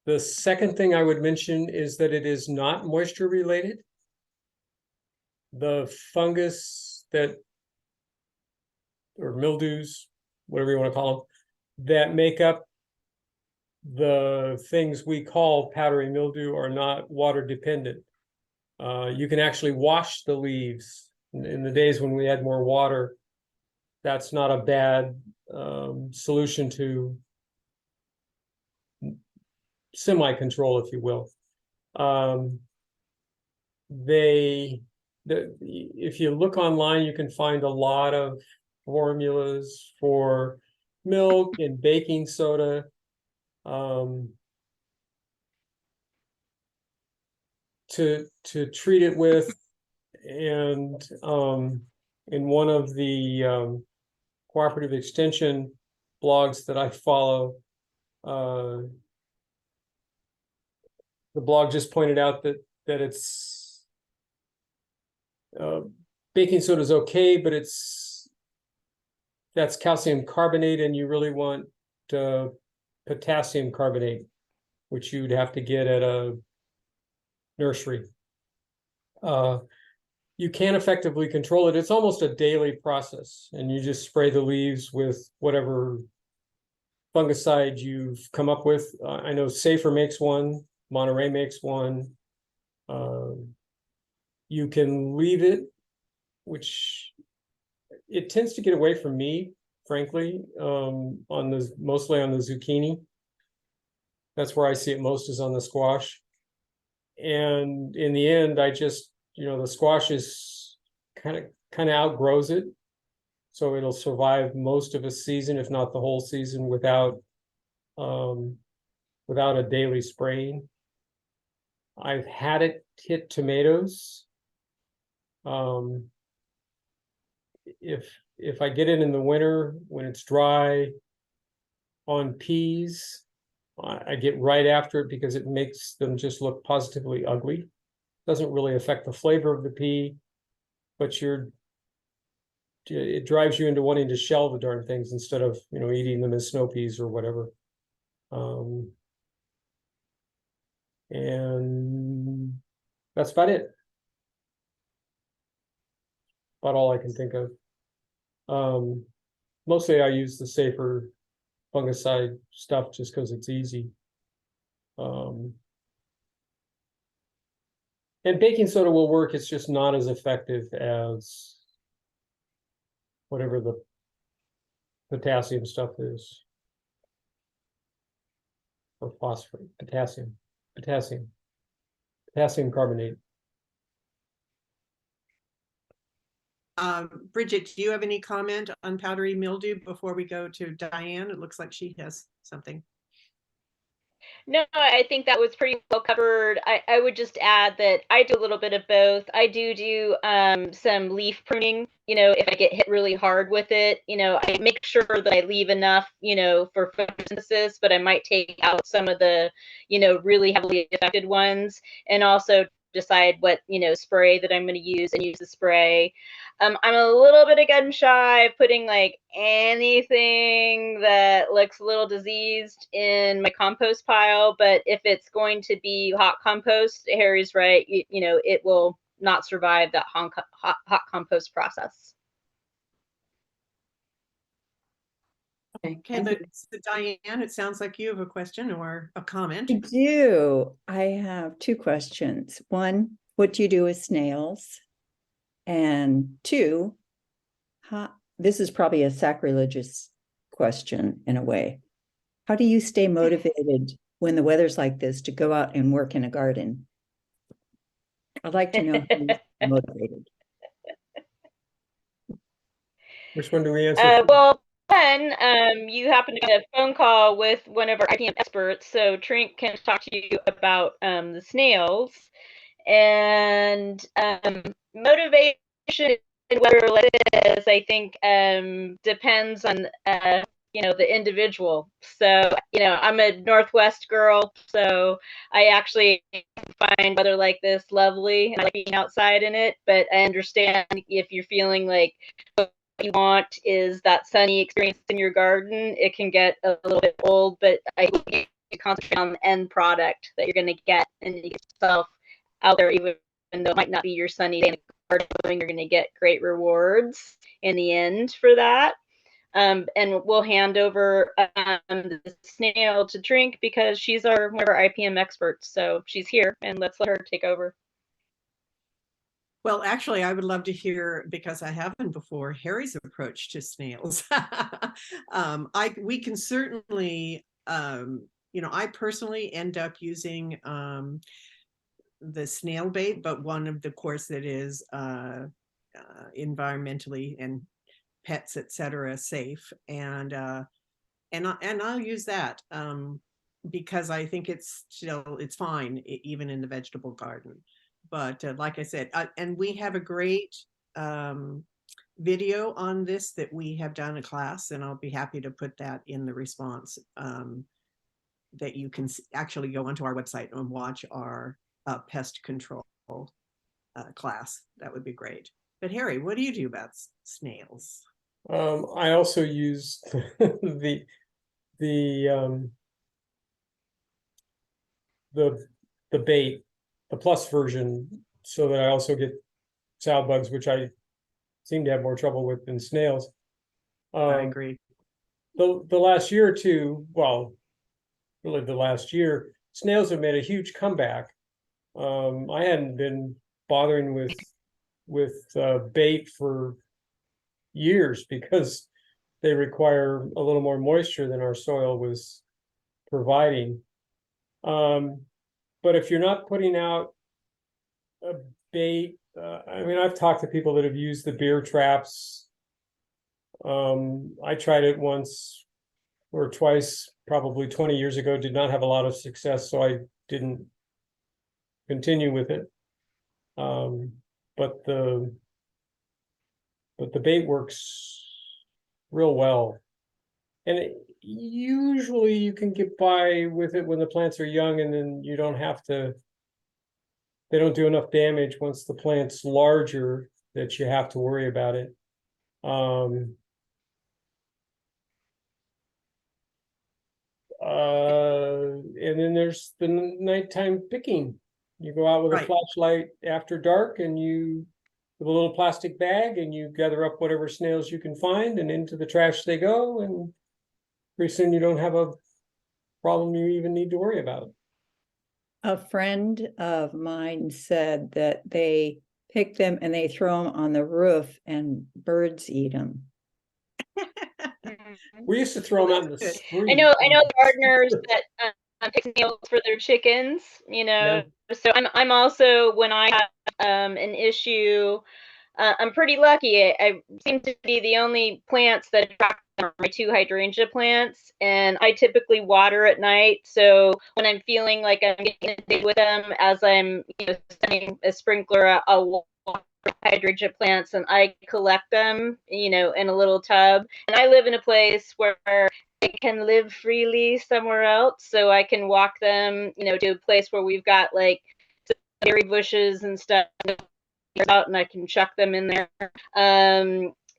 The second thing I would mention is that it is not moisture related. The fungus or mildews, whatever you want to call them, that make up the things we call powdery mildew are not water dependent. You can actually wash the leaves in the days when we had more water. That's not a bad solution to semi-control, if you will. If you look online, you can find a lot of formulas for milk and baking soda. To treat it with, and in one of the cooperative extension blogs that I follow, the blog just pointed out that it's baking soda is okay, but that's calcium carbonate, and you really want potassium carbonate, which you'd have to get at a nursery. You can effectively control it. It's almost a daily process, and you just spray the leaves with whatever fungicide you've come up with. I know Safer makes one, Monterey makes one. You can leave it, which it tends to get away from me, frankly, mostly on the zucchini. That's where I see it most, is on the squash. And in the end, I just, the squash is kind of outgrows it. So it'll survive most of a season, if not the whole season, without a daily spraying. I've had it hit tomatoes. If I get it in the winter when it's dry, on peas, I get right after it because it makes them just look positively ugly. Doesn't really affect the flavor of the pea, but it drives you into wanting to shell the darn things instead of, eating them as snow peas or whatever. And that's about it. About all I can think of. Mostly I use the Safer fungicide stuff just because it's easy. And baking soda will work. It's just not as effective as whatever the potassium stuff is. Or phosphate, potassium carbonate. Bridget, do you have any comment on powdery mildew before we go to Diane? It looks like she has something. No, I think that was pretty well covered. I would just add that I do a little bit of both. I do some leaf pruning, if I get hit really hard with it, I make sure that I leave enough, for photosynthesis, but I might take out some of the, really heavily affected ones, and also decide what, spray that I'm going to use and use the spray. I'm a little bit gun shy of putting like anything that looks a little diseased in my compost pile, but if it's going to be hot compost, Harry's right, it will not survive that hot compost process. Okay, so Diane, it sounds like you have a question or a comment. I do. I have two questions. One, what do you do with snails? And two, this is probably a sacrilegious question in a way. How do you stay motivated when the weather's like this to go out and work in a garden? I'd like to know how you stay motivated. Which one do we answer? Well, then you happen to get a phone call with one of our IPM experts, so Trink can talk to you about the snails. And motivation, whether like this, I think depends on the individual. So I'm a Northwest girl, so I actually find weather like this lovely. I like being outside in it, but I understand if you're feeling like what you want is that sunny experience in your garden, it can get a little bit old. But I think you concentrate on the end product that you're going to get, and you get yourself out there, even though it might not be your sunny day in the garden, you're going to get great rewards in the end for that. And we'll hand over the snail to Trink because she's one of our IPM experts. So she's here, and let's let her take over. Well, actually, I would love to hear, because I haven't before, Harry's approach to snails. We can certainly, I personally end up using the snail bait, but one of the course that is environmentally and pets, etc., safe. And and I'll use that because I think it's still it's fine even in the vegetable garden. But like I said, and we have a great video on this that we have done a class, and I'll be happy to put that in the response that you can actually go onto our website and watch our pest control class. That would be great. But Harry, what do you do about snails? I also use the the bait, the plus version, so that I also get sow bugs, which I seem to have more trouble with than snails. I agree. The last year or two, well, really the last year, snails have made a huge comeback. I hadn't been bothering with bait for years because they require a little more moisture than our soil was providing. But if you're not putting out a bait, I mean, I've talked to people that have used the beer traps. I tried it once or twice, probably 20 years ago, did not have a lot of success, so I didn't continue with it. But the bait works real well. And usually you can get by with it when the plants are young, and then you don't have to, they don't do enough damage once the plant's larger that you have to worry about it. And then there's the nighttime picking. You go out with a flashlight after dark, and you, with a little plastic bag, and you gather up whatever snails you can find, and into the trash they go, and pretty soon you don't have a problem you even need to worry about. A friend of mine said that they pick them and they throw them on the roof and birds eat them. We used to throw them out in the street. I know gardeners that pick snails for their chickens, you know. Yeah. So I'm also, when I have an issue, I'm pretty lucky. I seem to be the only plants that attract are my 2 hydrangea plants, and I typically water at night. So when I'm feeling like I'm getting inundated with them, as I'm setting a sprinkler, I'll water hydrangea plants, and I collect them, in a little tub. And I live in a place where I can live freely somewhere else, so I can walk them, to a place where we've got like berry bushes and stuff out, and I can chuck them in there.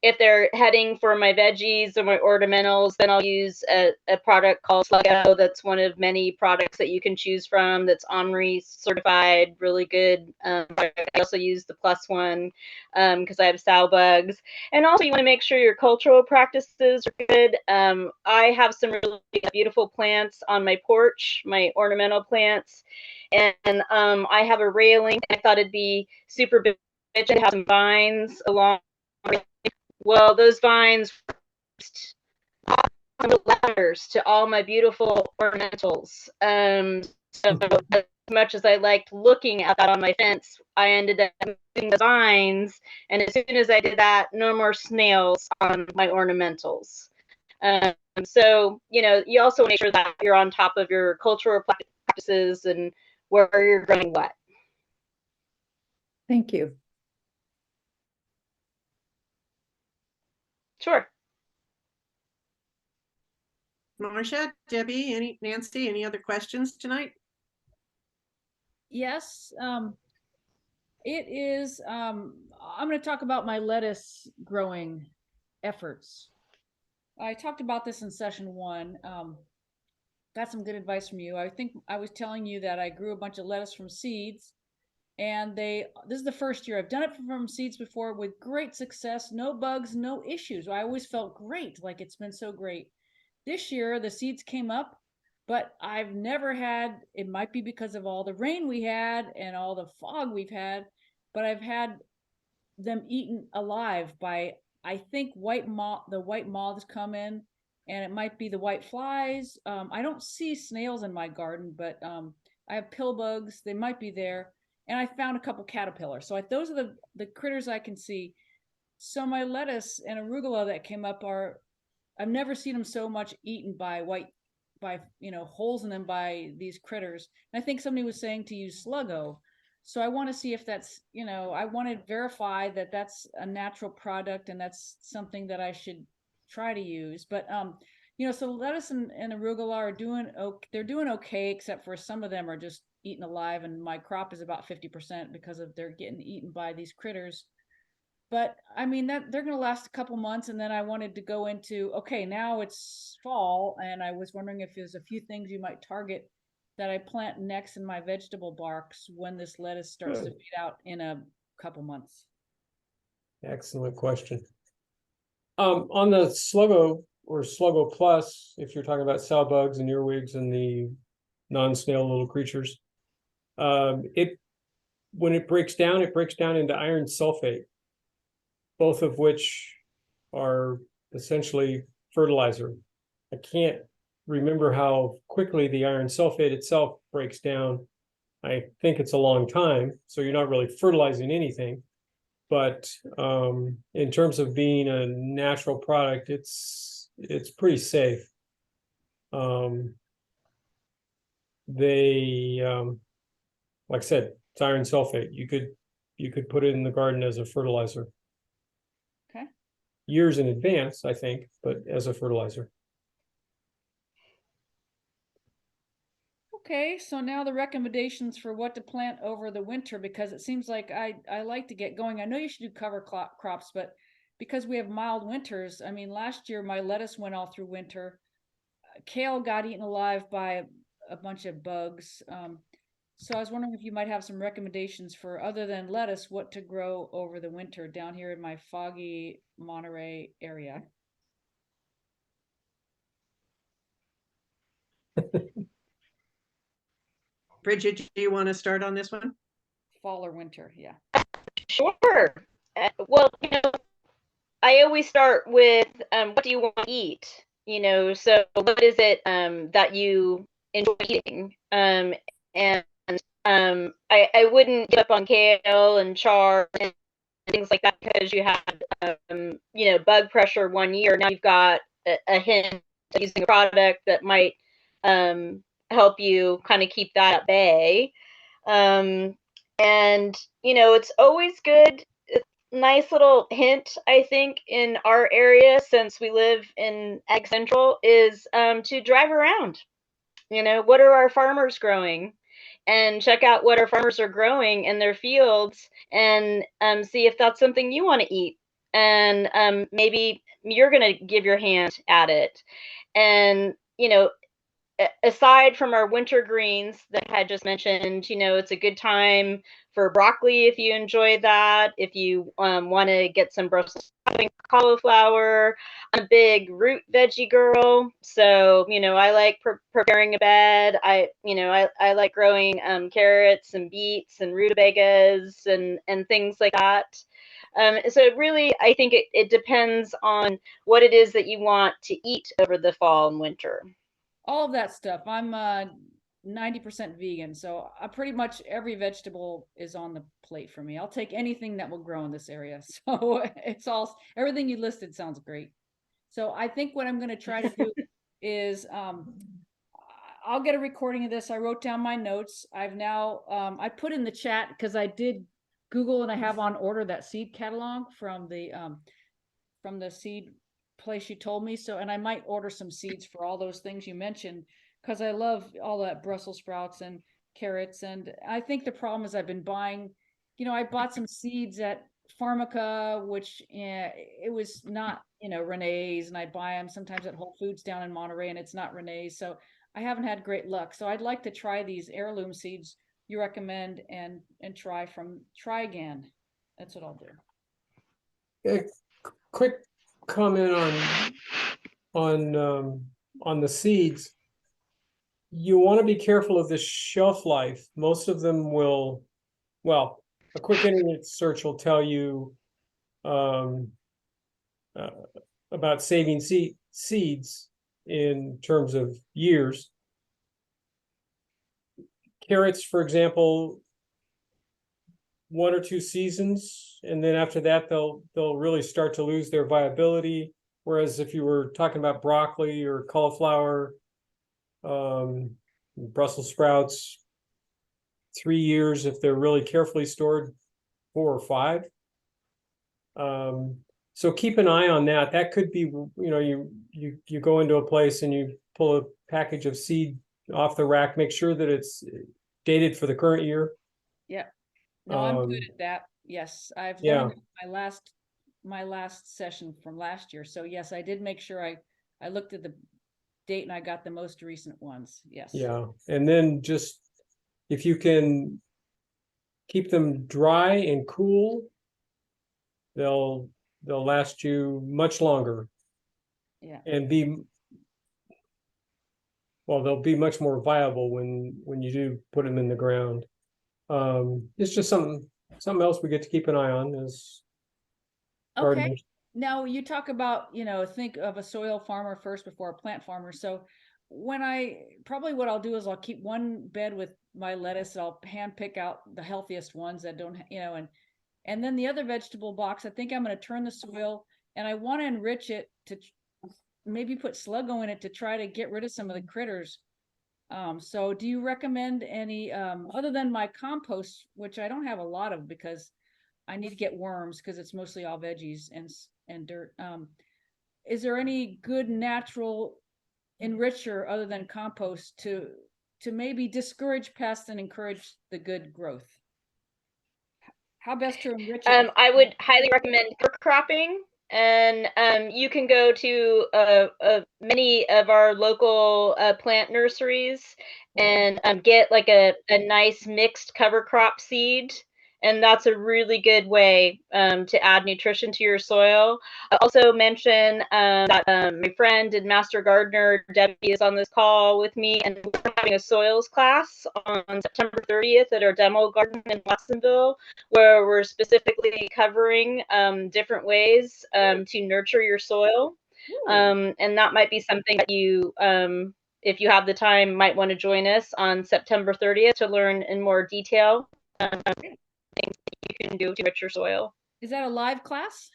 If they're heading for my veggies or my ornamentals, then I'll use a product called Sluggo. That's one of many products that you can choose from that's OMRI certified, really good. I also use the plus one because I have sow bugs. And also you want to make sure your cultural practices are good. I have some really beautiful plants on my porch, my ornamental plants. And I have a railing. I thought it'd be super big to have some vines along. Well, those vines letters to all my beautiful ornamentals. So as much as I liked looking at that on my fence, I ended up moving the vines, and as soon as I did that, no more snails on my ornamentals. So you also make sure that you're on top of your cultural practices and where you're growing what. Thank you. Sure. Marcia, Debbie, Nancy, any other questions tonight? Yes, it is. I'm going to talk about my lettuce growing efforts. I talked about this in session 1. Got some good advice from you. I think I was telling you that I grew a bunch of lettuce from seeds, and this is the first year I've done it from seeds before with great success, no bugs, no issues. I always felt great, like it's been so great. This year the seeds came up, but I've never had, it might be because of all the rain we had and all the fog we've had, but I've had them eaten alive by, I think, the white moths come in, and it might be the white flies. I don't see snails in my garden, but I have pill bugs. They might be there. And I found a couple caterpillars. So those are the critters I can see. So my lettuce and arugula that came up are, I've never seen them so much eaten by holes in them by these critters. And I think somebody was saying to use Sluggo. So I want to see if that's, I want to verify that that's a natural product and that's something that I should try to use. But so lettuce and arugula are doing okay. They're doing okay, except for some of them are just eaten alive, and my crop is about 50% because of they're getting eaten by these critters. But I mean that they're going to last a couple months, and then I wanted to go into, okay, now it's fall, and I was wondering if there's a few things you might target that I plant next in my vegetable barks when this lettuce starts to Good. fade out in a couple months. Excellent question. On the Sluggo or Sluggo Plus, if you're talking about sow bugs and earwigs and the non-snail little creatures, when it breaks down into iron sulfate, both of which are essentially fertilizer. I can't remember how quickly the iron sulfate itself breaks down. I think it's a long time, so you're not really fertilizing anything. But in terms of being a natural product, it's pretty safe. Like I said, it's iron sulfate. You could put it in the garden as a fertilizer. Okay. Years in advance, I think, but as a fertilizer. Okay, so now the recommendations for what to plant over the winter, because it seems like I like to get going. I know you should do cover crops, but because we have mild winters, I mean, last year my lettuce went all through winter. Kale got eaten alive by a bunch of bugs. So I was wondering if you might have some recommendations for, other than lettuce, what to grow over the winter down here in my foggy Monterey area. Bridget, do you want to start on this one? Fall or winter, yeah. Sure. Well, I always start with what do you want to eat? So what is it that you enjoy eating? And I wouldn't give up on kale and chard and things like that because you had bug pressure one year. Now you've got a hint of using a product that might help you kind of keep that at bay. And it's always good. Nice little hint, I think, in our area, since we live in Ag Central, is to drive around. What are our farmers growing? And check out what our farmers are growing in their fields, and see if that's something you want to eat. And maybe you're going to give your hand at it. And, aside from our winter greens that I had just mentioned, it's a good time for broccoli if you enjoy that. If you want to get some Brussels cauliflower, I'm a big root veggie girl. So, I like preparing a bed. I like growing carrots and beets and rutabagas and things like that. So really, I think it depends on what it is that you want to eat over the fall and winter. All of that stuff. I'm 90% vegan, so pretty much every vegetable is on the plate for me. I'll take anything that will grow in this area. So everything you listed sounds great. So I think what I'm going to try to do is I'll get a recording of this. I wrote down my notes. I've now I put in the chat because I did Google and I have on order that seed catalog from the seed place you told me. So, and I might order some seeds for all those things you mentioned because I love all that Brussels sprouts and carrots. And I think the problem is I've been buying, I bought some seeds at Pharmaca, which it was not, Renee's, and I buy them sometimes at Whole Foods down in Monterey, and it's not Renee's. So I haven't had great luck. So I'd like to try these heirloom seeds you recommend and try again. That's what I'll do. A quick comment on the seeds. You want to be careful of the shelf life. Most of them will, well, a quick internet search will tell you about saving seeds in terms of years. Carrots, for example, 1 or 2 seasons, and then after that they'll really start to lose their viability. Whereas if you were talking about broccoli or cauliflower, Brussels sprouts, 3 years if they're really carefully stored, 4 or 5. So keep an eye on that. That could be, you go into a place and you pull a package of seed off the rack, make sure that it's dated for the current year. Yeah. No, I'm good Um, at that. Yes, I've yeah. learned my last session from last year. So yes, I did make sure I looked at the date and I got the most recent ones. Yes. Yeah, and then just if you can keep them dry and cool, they'll last you much longer Yeah. and they'll be much more viable when you do put them in the ground. It's just something else we get to keep an eye on as Okay. gardeners. Now you talk about, think of a soil farmer first before a plant farmer. So what I'll do is I'll keep one bed with my lettuce. I'll hand pick out the healthiest ones that don't, and then the other vegetable box, I think I'm going to turn the soil and I want to enrich it to maybe put Sluggo in it to try to get rid of some of the critters. So do you recommend any, other than my compost, which I don't have a lot of because I need to get worms because it's mostly all veggies and dirt. Is there any good natural enricher other than compost to maybe discourage pests and encourage the good growth? How best to enrich it? I would highly recommend cover cropping, and you can go to many of our local plant nurseries and get like a nice mixed cover crop seed. And that's a really good way to add nutrition to your soil. I also mention that my friend and master gardener Debbie is on this call with me, and we're having a soils class on September 30th at our demo garden in Watsonville, where we're specifically covering different ways to nurture your soil. And that might be something that you, if you have the time, might want to join us on September 30th to learn in more detail things that you can do to enrich your soil. Is that a live class?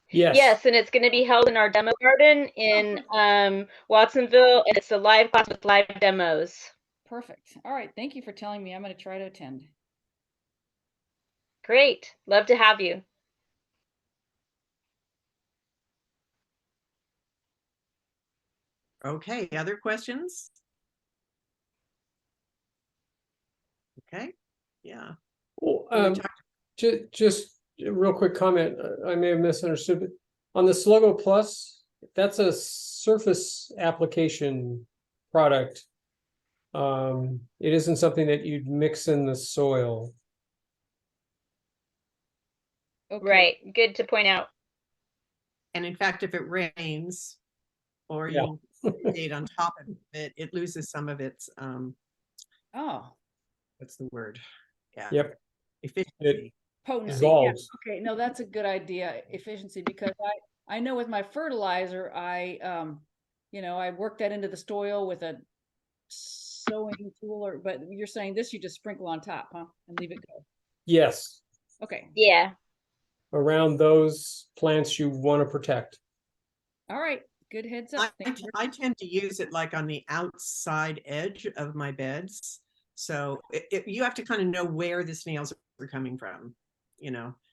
Yes. Yes, and it's going to be held in our demo garden in Watsonville, and it's a live class with live demos. Perfect. All right. Thank you for telling me. I'm going to try to attend. Great. Love to have you. Okay, other questions? Okay, yeah. Well, We talked- just a real quick comment. I may have misunderstood, but on the Sluggo Plus, that's a surface application product. It isn't something that you'd mix in the soil. Okay. Right. Good to point out. And in fact, if it rains or Yeah. you irrigate on top of it, it loses some of its, Oh, what's the word? Yeah. Yep. Efficiency. potency. Dissolves. Yeah. Okay. No, that's a good idea. Efficiency, because I know with my fertilizer, I work that into the soil with a sowing tool, but you're saying this you just sprinkle on top, huh? And leave it go. Yes. Okay. Yeah. Around those plants you want to protect. All right. Good heads up. Thank you. I tend to use it like on the outside edge of my beds. So you have to kind of know where the snails are coming from,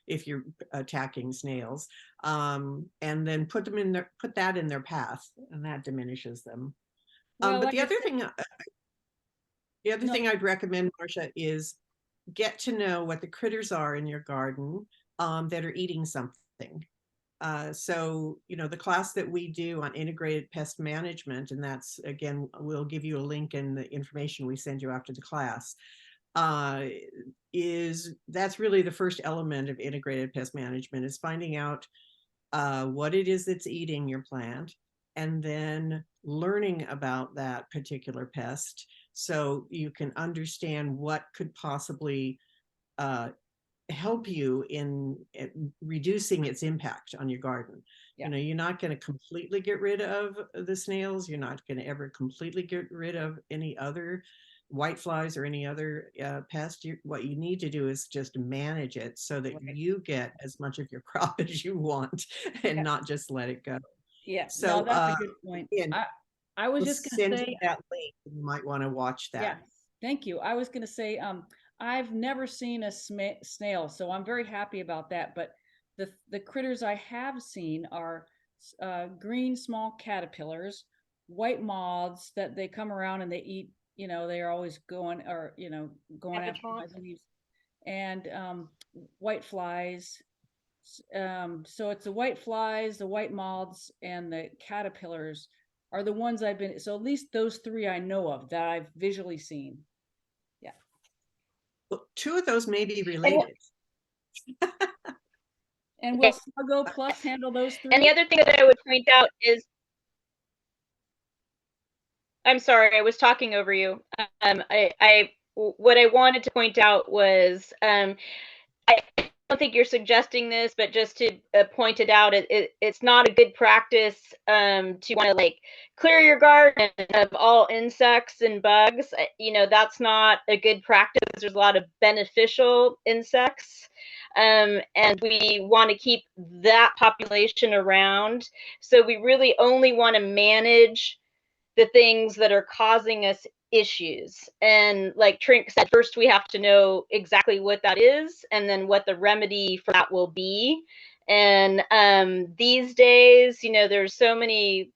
if you're attacking snails, and then put that in their path, and that diminishes them. Well, But like the I other said- thing I'd recommend, Marcia, is get to know what the critters are in your garden that are eating something. So, the class that we do on integrated pest management, and that's, again, we'll give you a link in the information we send you after the class, that's really the first element of integrated pest management, is finding out what it is that's eating your plant, and then learning about that particular pest so you can understand what could possibly help you in reducing its impact on your garden. Yeah. You're not going to completely get rid of the snails. You're not going to ever completely get rid of any other whiteflies or any other pest, what you need to do is just manage it so that you get as much of your crop as you want and Yeah. not just let it go. Yeah, So, no, that's a good point. again, I was we'll just gonna send say, you that link. You might want to watch yeah, that. thank you. I was gonna say, I've never seen a snail, so I'm very happy about that. But the critters I have seen are green small caterpillars, white moths that they come around and they eat. You know, they are always going or going Cabbage after moth? my leaves, and white flies. So it's the white flies, the white moths, and the caterpillars are the ones I've been. So at least those three I know of that I've visually seen. Yeah. Well, two of those may be related. And will Sluggo Plus handle those three? And the other thing that I would point out is, I'm sorry, I was talking over you. What I wanted to point out was, I don't think you're suggesting this, but just to point it out, it's not a good practice to want to like clear your garden of all insects and bugs. You know, that's not a good practice. There's a lot of beneficial insects. And we want to keep that population around. So we really only want to manage the things that are causing us issues. And like Trink said, first we have to know exactly what that is and then what the remedy for that will be. And these days, you know, there's so many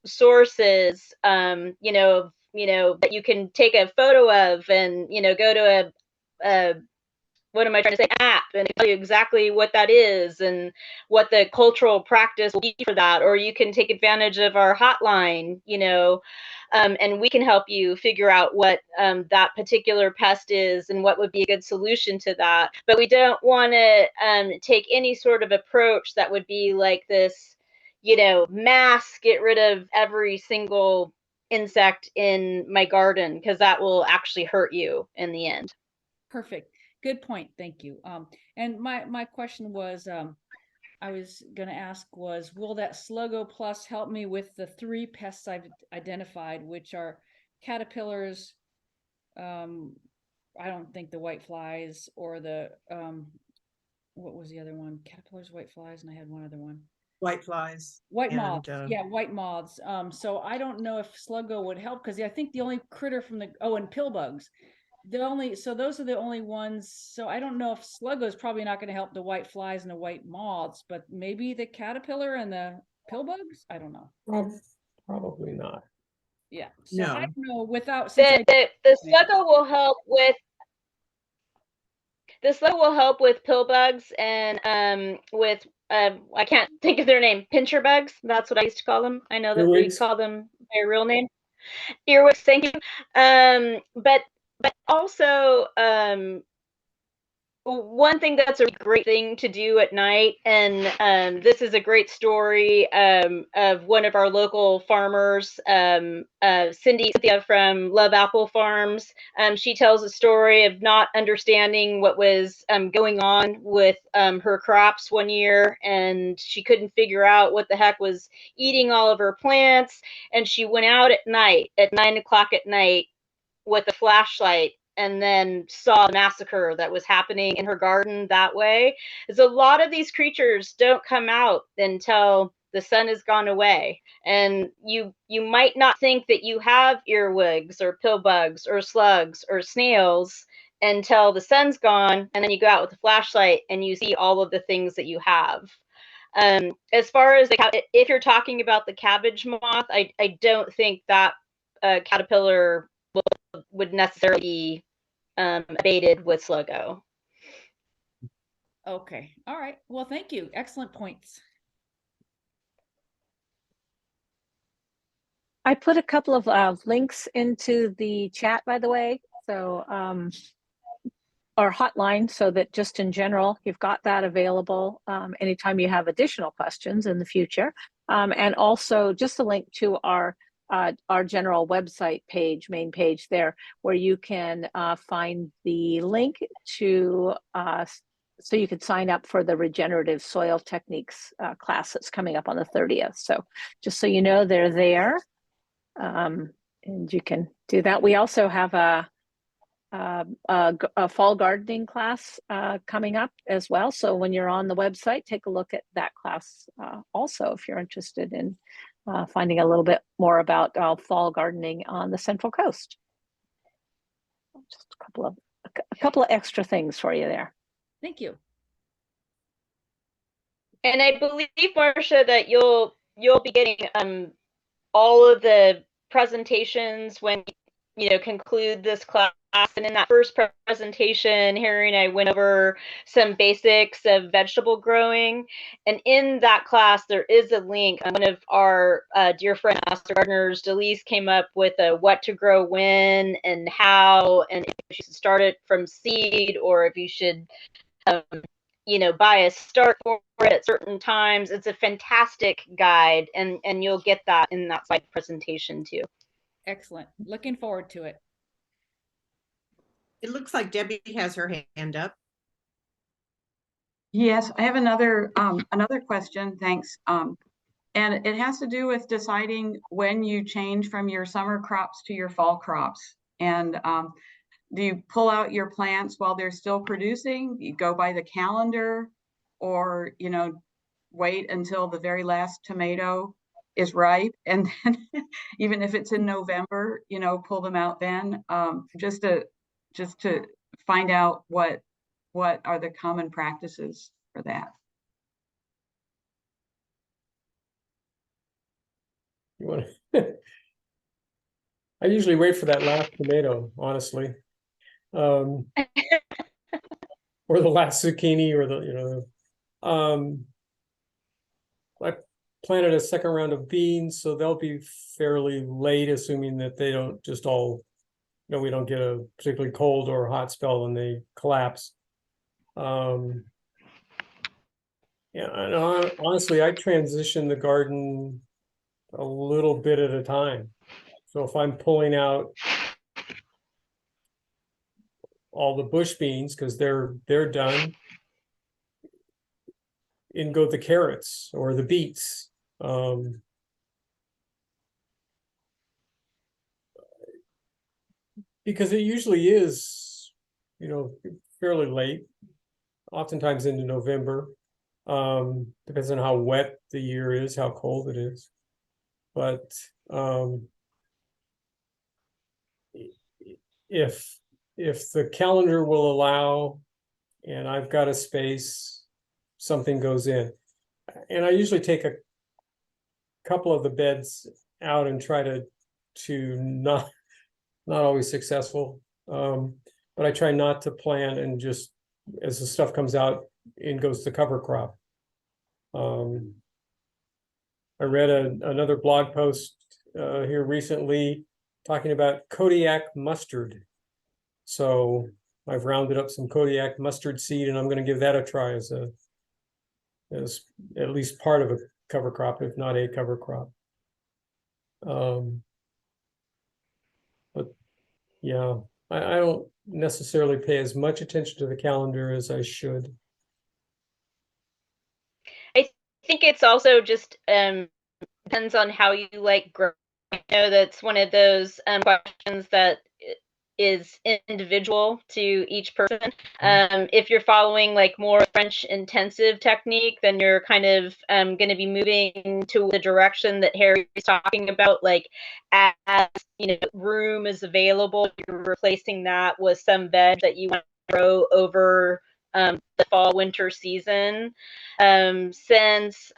sources, that you can take a photo of and, go to a what am I trying to say, app, and tell you exactly what that is and what the cultural practice will be for that. Or you can take advantage of our hotline, and we can help you figure out what that particular pest is and what would be a good solution to that. But we don't want to take any sort of approach that would be like this, mass get rid of every single insect in my garden, because that will actually hurt you in the end. Perfect. Good point. Thank you. And my question was, I was going to ask was, will that Sluggo Plus help me with the three pests I've identified, which are caterpillars, I don't think the white flies, or the, what was the other one? Caterpillars, white flies, and I had one other one. Whiteflies. White and, moths. Yeah, white moths. So I don't know if Sluggo would help, because I think the only critter from and pill bugs. Those are the only ones. So I don't know if Sluggo is probably not going to help the white flies and the white moths, but maybe the caterpillar and the pill bugs. I don't know. Probably not. Yeah. So No. I don't know without The Sluggo will help with pill bugs and with I can't think of their name, pincher bugs. That's what I used to call them. I know that we Earwigs. call them by a real name. Earwigs, thank you. But also one thing that's a great thing to do at night, and this is a great story of one of our local farmers, Cynthia from Love Apple Farms. She tells a story of not understanding what was going on with her crops one year, and she couldn't figure out what the heck was eating all of her plants. And she went out at night, at 9 o'clock at night, with a flashlight, and then saw the massacre that was happening in her garden that way. Is a lot of these creatures don't come out until the sun has gone away, and you might not think that you have earwigs or pill bugs or slugs or snails until the sun's gone, and then you go out with a flashlight and you see all of the things that you have. As far as if you're talking about the cabbage moth, I don't think that caterpillar would necessarily be abated with Sluggo. Okay. All right. Well, thank you. Excellent points. I put a couple of links into the chat, by the way. So, our hotline, so that just in general, you've got that available anytime you have additional questions in the future. And also just a link to our general website page, main page there, where you can find the link to so you could sign up for the regenerative soil techniques class that's coming up on the 30th. So just so you know, they're there, and you can do that. We also have a a fall gardening class coming up as well. So when you're on the website, take a look at that class also if you're interested in finding a little bit more about fall gardening on the Central Coast. Just a couple of extra things for you there. Thank you. And I believe, Marcia, that you'll be getting all of the presentations when you conclude this class. And in that first presentation, Harry and I went over some basics of vegetable growing. And in that class, there is a link. One of our dear friend master gardeners, Delise, came up with a what to grow when and how, and if you should start it from seed or if you should buy a start for it at certain times. It's a fantastic guide, and you'll get that in that slide presentation too. Excellent. Looking forward to it. It looks like Debbie has her hand up. Yes, I have another question. Thanks. And it has to do with deciding when you change from your summer crops to your fall crops. And do you pull out your plants while they're still producing? You go by the calendar, or wait until the very last tomato is ripe, and then even if it's in November, pull them out then, just to find out what are the common practices for that. You want to? I usually wait for that last tomato, honestly, or the last zucchini, or I planted a second round of beans, so they'll be fairly late, assuming that they don't just all, we don't get a particularly cold or hot spell and they collapse. Yeah, and honestly, I transition the garden a little bit at a time. So if I'm pulling out all the bush beans because they're done, in go the carrots or the beets. Because it usually is, fairly late, oftentimes into November. Depends on how wet the year is, how cold it is. But if the calendar will allow and I've got a space, something goes in. And I usually take a couple of the beds out and try to not always successful. But I try not to plant, and just as the stuff comes out, in goes the cover crop. I read another blog post here recently talking about Kodiak mustard. So I've rounded up some Kodiak mustard seed, and I'm going to give that a try as at least part of a cover crop, if not a cover crop. But yeah, I don't necessarily pay as much attention to the calendar as I should. I think it's also just depends on how you like growing. I know that's one of those questions that is individual to each person. If you're following like more French intensive technique, then you're kind of going to be moving to the direction that Harry's talking about, like as room is available, you're replacing that with some veg that you want to grow over the fall winter season. Since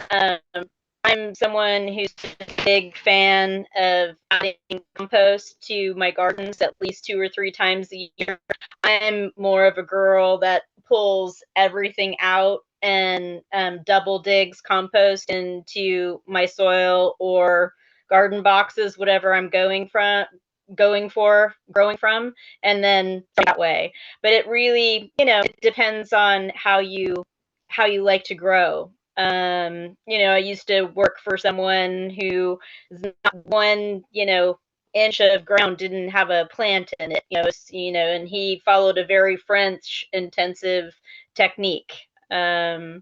I'm someone who's a big fan of adding compost to my gardens at least 2 or 3 times a year. I'm more of a girl that pulls everything out and double digs compost into my soil or garden boxes, whatever I'm growing from, and then that way. But it really, it depends on how you like to grow. I used to work for someone who not one, inch of ground didn't have a plant in it, and he followed a very French intensive technique. So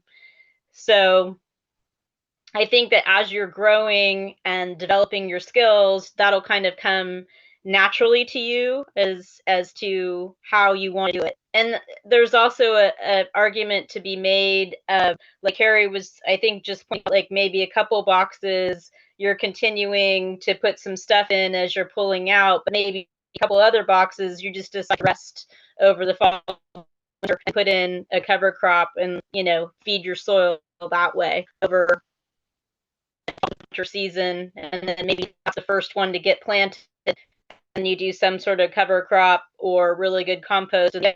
I think that as you're growing and developing your skills, that'll kind of come naturally to you as to how you want to do it. And there's also a argument to be made of, like Harry was, I think, just pointing out, like maybe a couple boxes you're continuing to put some stuff in as you're pulling out, but maybe a couple other boxes you just decide to rest over the fall and put in a cover crop and, you know, feed your soil that way over winter season. And then maybe that's the first one to get planted, and you do some sort of cover crop or really good compost in the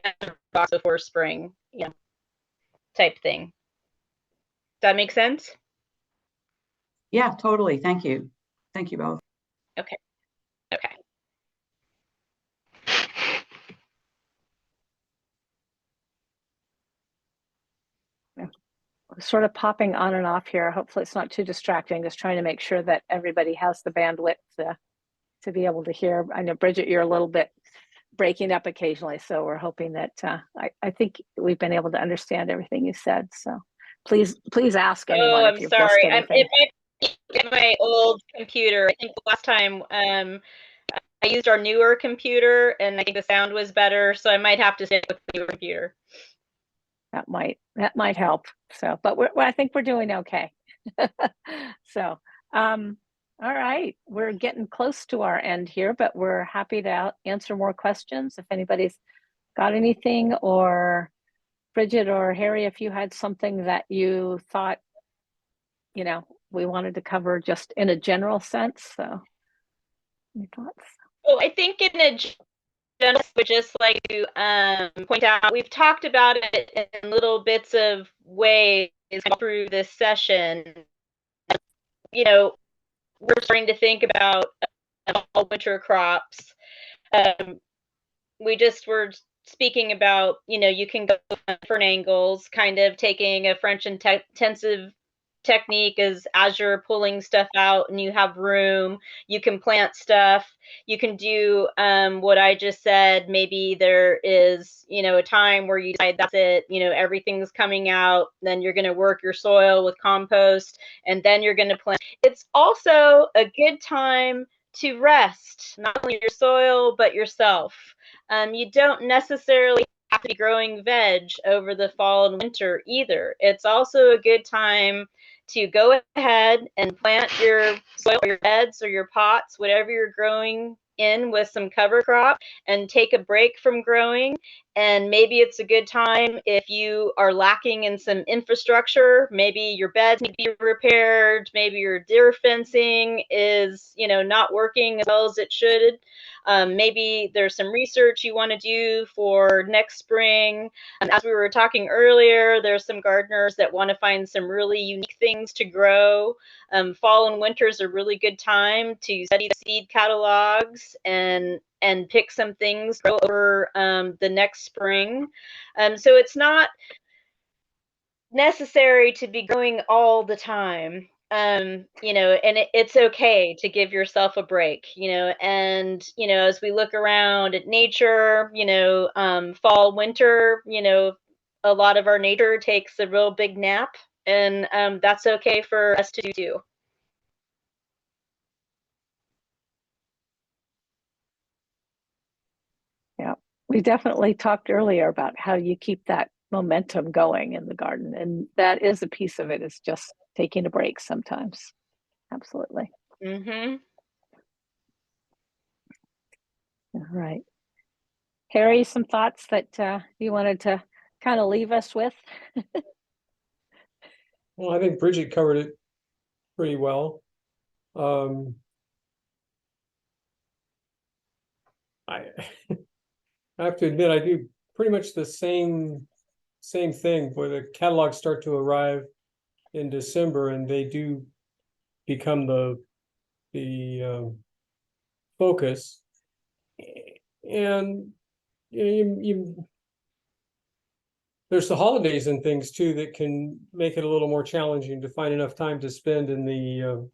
box before spring, you know, type thing. Does that make sense? Yeah, totally. Thank you. Thank you both. Okay. Okay. Sort of popping on and off here. Hopefully it's not too distracting. Just trying to make sure that everybody has the bandwidth to be able to hear. I know, Bridget, you're a little bit breaking up occasionally, so we're hoping that I think we've been able to understand everything you said. So please ask anyone Oh, if I'm you've missed sorry. anything. It might be my old computer. I think last time I used our newer computer, and I think the sound was better, so I might have to stick with the newer computer. That might help. So, but I think we're doing okay. So, all right, we're getting close to our end here, but we're happy to answer more questions if anybody's got anything, or Bridget or Harry, if you had something that you thought, you know, we wanted to cover just in a general sense. So, any thoughts? Well, I think in a general, would just like to point out, we've talked about it in little bits of ways through this session. You know, we're starting to think about all winter crops. We just were speaking about, you know, you can go different angles, kind of taking a French intensive technique as you're pulling stuff out and you have room, you can plant stuff. You can do what I just said. Maybe there is, you know, a time where you decide that's it, you know, everything's coming out, then you're going to work your soil with compost, and then you're going to plant. It's also a good time to rest, not only your soil, but yourself. You don't necessarily have to be growing veg over the fall and winter either. It's also a good time to go ahead and plant your soil, or your beds, or your pots, whatever you're growing in, with some cover crop, and take a break from growing. And maybe it's a good time if you are lacking in some infrastructure. Maybe your beds need to be repaired. Maybe your deer fencing is, you know, not working as well as it should. Maybe there's some research you want to do for next spring. As we were talking earlier, there's some gardeners that want to find some really unique things to grow. Fall and winter is a really good time to study the seed catalogs and pick some things grow over the next spring. So it's not necessary to be growing all the time. You know, and it's okay to give yourself a break, you know. And, you know, as we look around at nature, you know, fall, winter, you know, a lot of our nature takes a real big nap, and that's okay for us to do too. Yeah, we definitely talked earlier about how you keep that momentum going in the garden, and that is a piece of it, is just taking a break sometimes. Absolutely. Mm-hmm. All right, Harry, some thoughts that you wanted to kind of leave us with? Well, I think Bridget covered it pretty well. I have to admit, I do pretty much the same thing, where the catalogs start to arrive in December, and they do become the focus. And there's the holidays and things too that can make it a little more challenging to find enough time to spend in the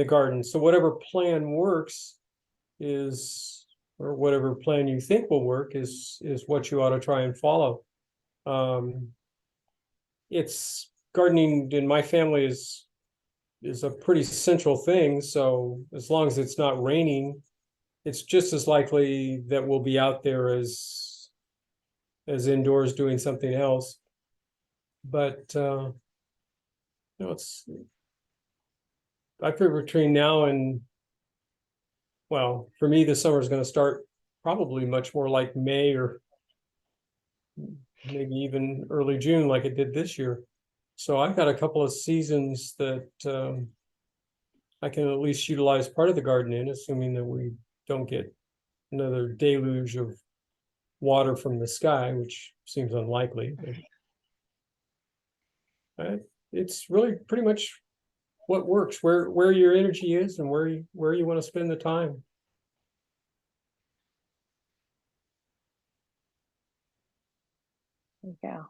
garden. So whatever plan works is, or whatever plan you think will work is what you ought to try and follow. It's gardening in my family is a pretty central thing. So as long as it's not raining, it's just as likely that we'll be out there as indoors doing something else. But it's, I figure between now and, well, for me, the summer is going to start probably much more like May or maybe even early June, like it did this year. So I've got a couple of seasons that I can at least utilize part of the garden in, assuming that we don't get another deluge of water from the sky, which seems unlikely. But it's really pretty much what works, where your energy is and where you want to spend the time. There you go.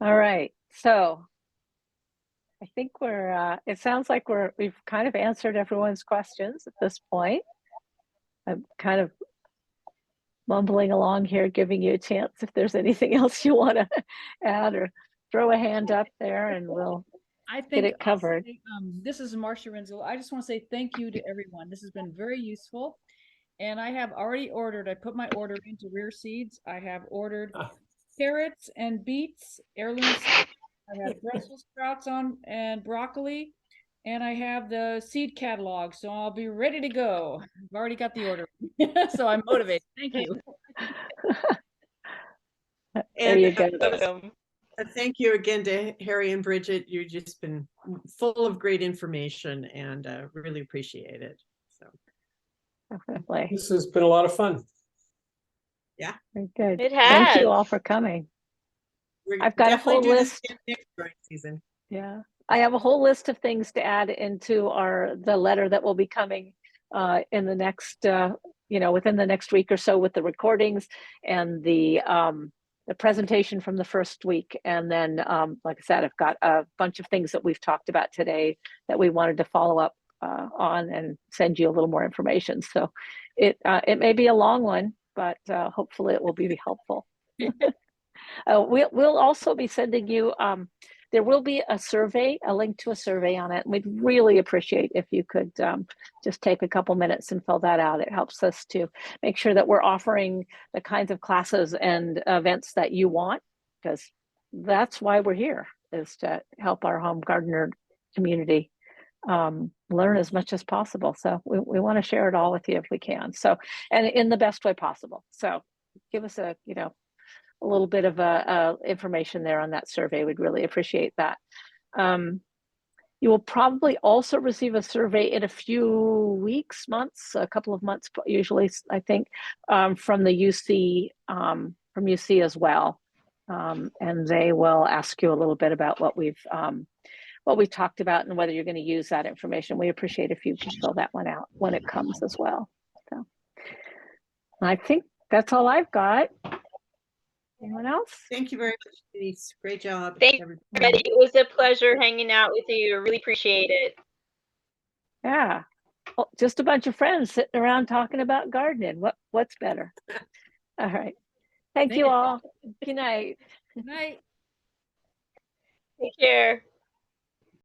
All right. So I think it sounds like we've kind of answered everyone's questions at this point. I'm kind of mumbling along here, giving you a chance if there's anything else you want to add or throw a hand up there and we'll I think get it I'll covered. say, this is Marcia Renzel. I just want to say thank you to everyone. This has been very useful. And I have already ordered, I put my order into Rear Seeds. I have ordered carrots and beets, heirlooms. I have Brussels sprouts on and broccoli. And I have the seed catalog. So I'll be ready to go. I've already got the order. So I'm motivated. Thank you. There you go. Welcome. Thank you again to Harry and Bridget. You've just been full of great information and really appreciate it. So Definitely. This has been a lot of fun. Very good. It Thank has. you all for coming. we're I've got a definitely whole do this list. again next growing season. Yeah, I have a whole list of things to add into the letter that will be coming in the next, within the next week or so with the recordings and the presentation from the first week. And then, like I said, I've got a bunch of things that we've talked about today that we wanted to follow up on and send you a little more information. So it may be a long one, but hopefully it will be helpful. We'll also be sending you, there will be a survey, a link to a survey on it. We'd really appreciate if you could just take a couple minutes and fill that out. It helps us to make sure that we're offering the kinds of classes and events that you want, because that's why we're here, is to help our home gardener community learn as much as possible. So we want to share it all with you if we can. So, and in the best way possible. So give us a little bit of information there on that survey. We'd really appreciate that. You will probably also receive a survey in a few weeks, months, a couple of months, usually, I think, from the UC, from UC as well. And they will ask you a little bit about what we've talked about and whether you're going to use that information. We appreciate if you can fill that one out when it comes as well. So I think that's all I've got. Anyone else? Thank you very much, Denise. Great job. Thank you, Betty. It was a pleasure hanging out with you. I really appreciate it. Yeah. Well, just a bunch of friends sitting around talking about gardening. What's better? All right. Thank you all. Good night. Good night. Take care.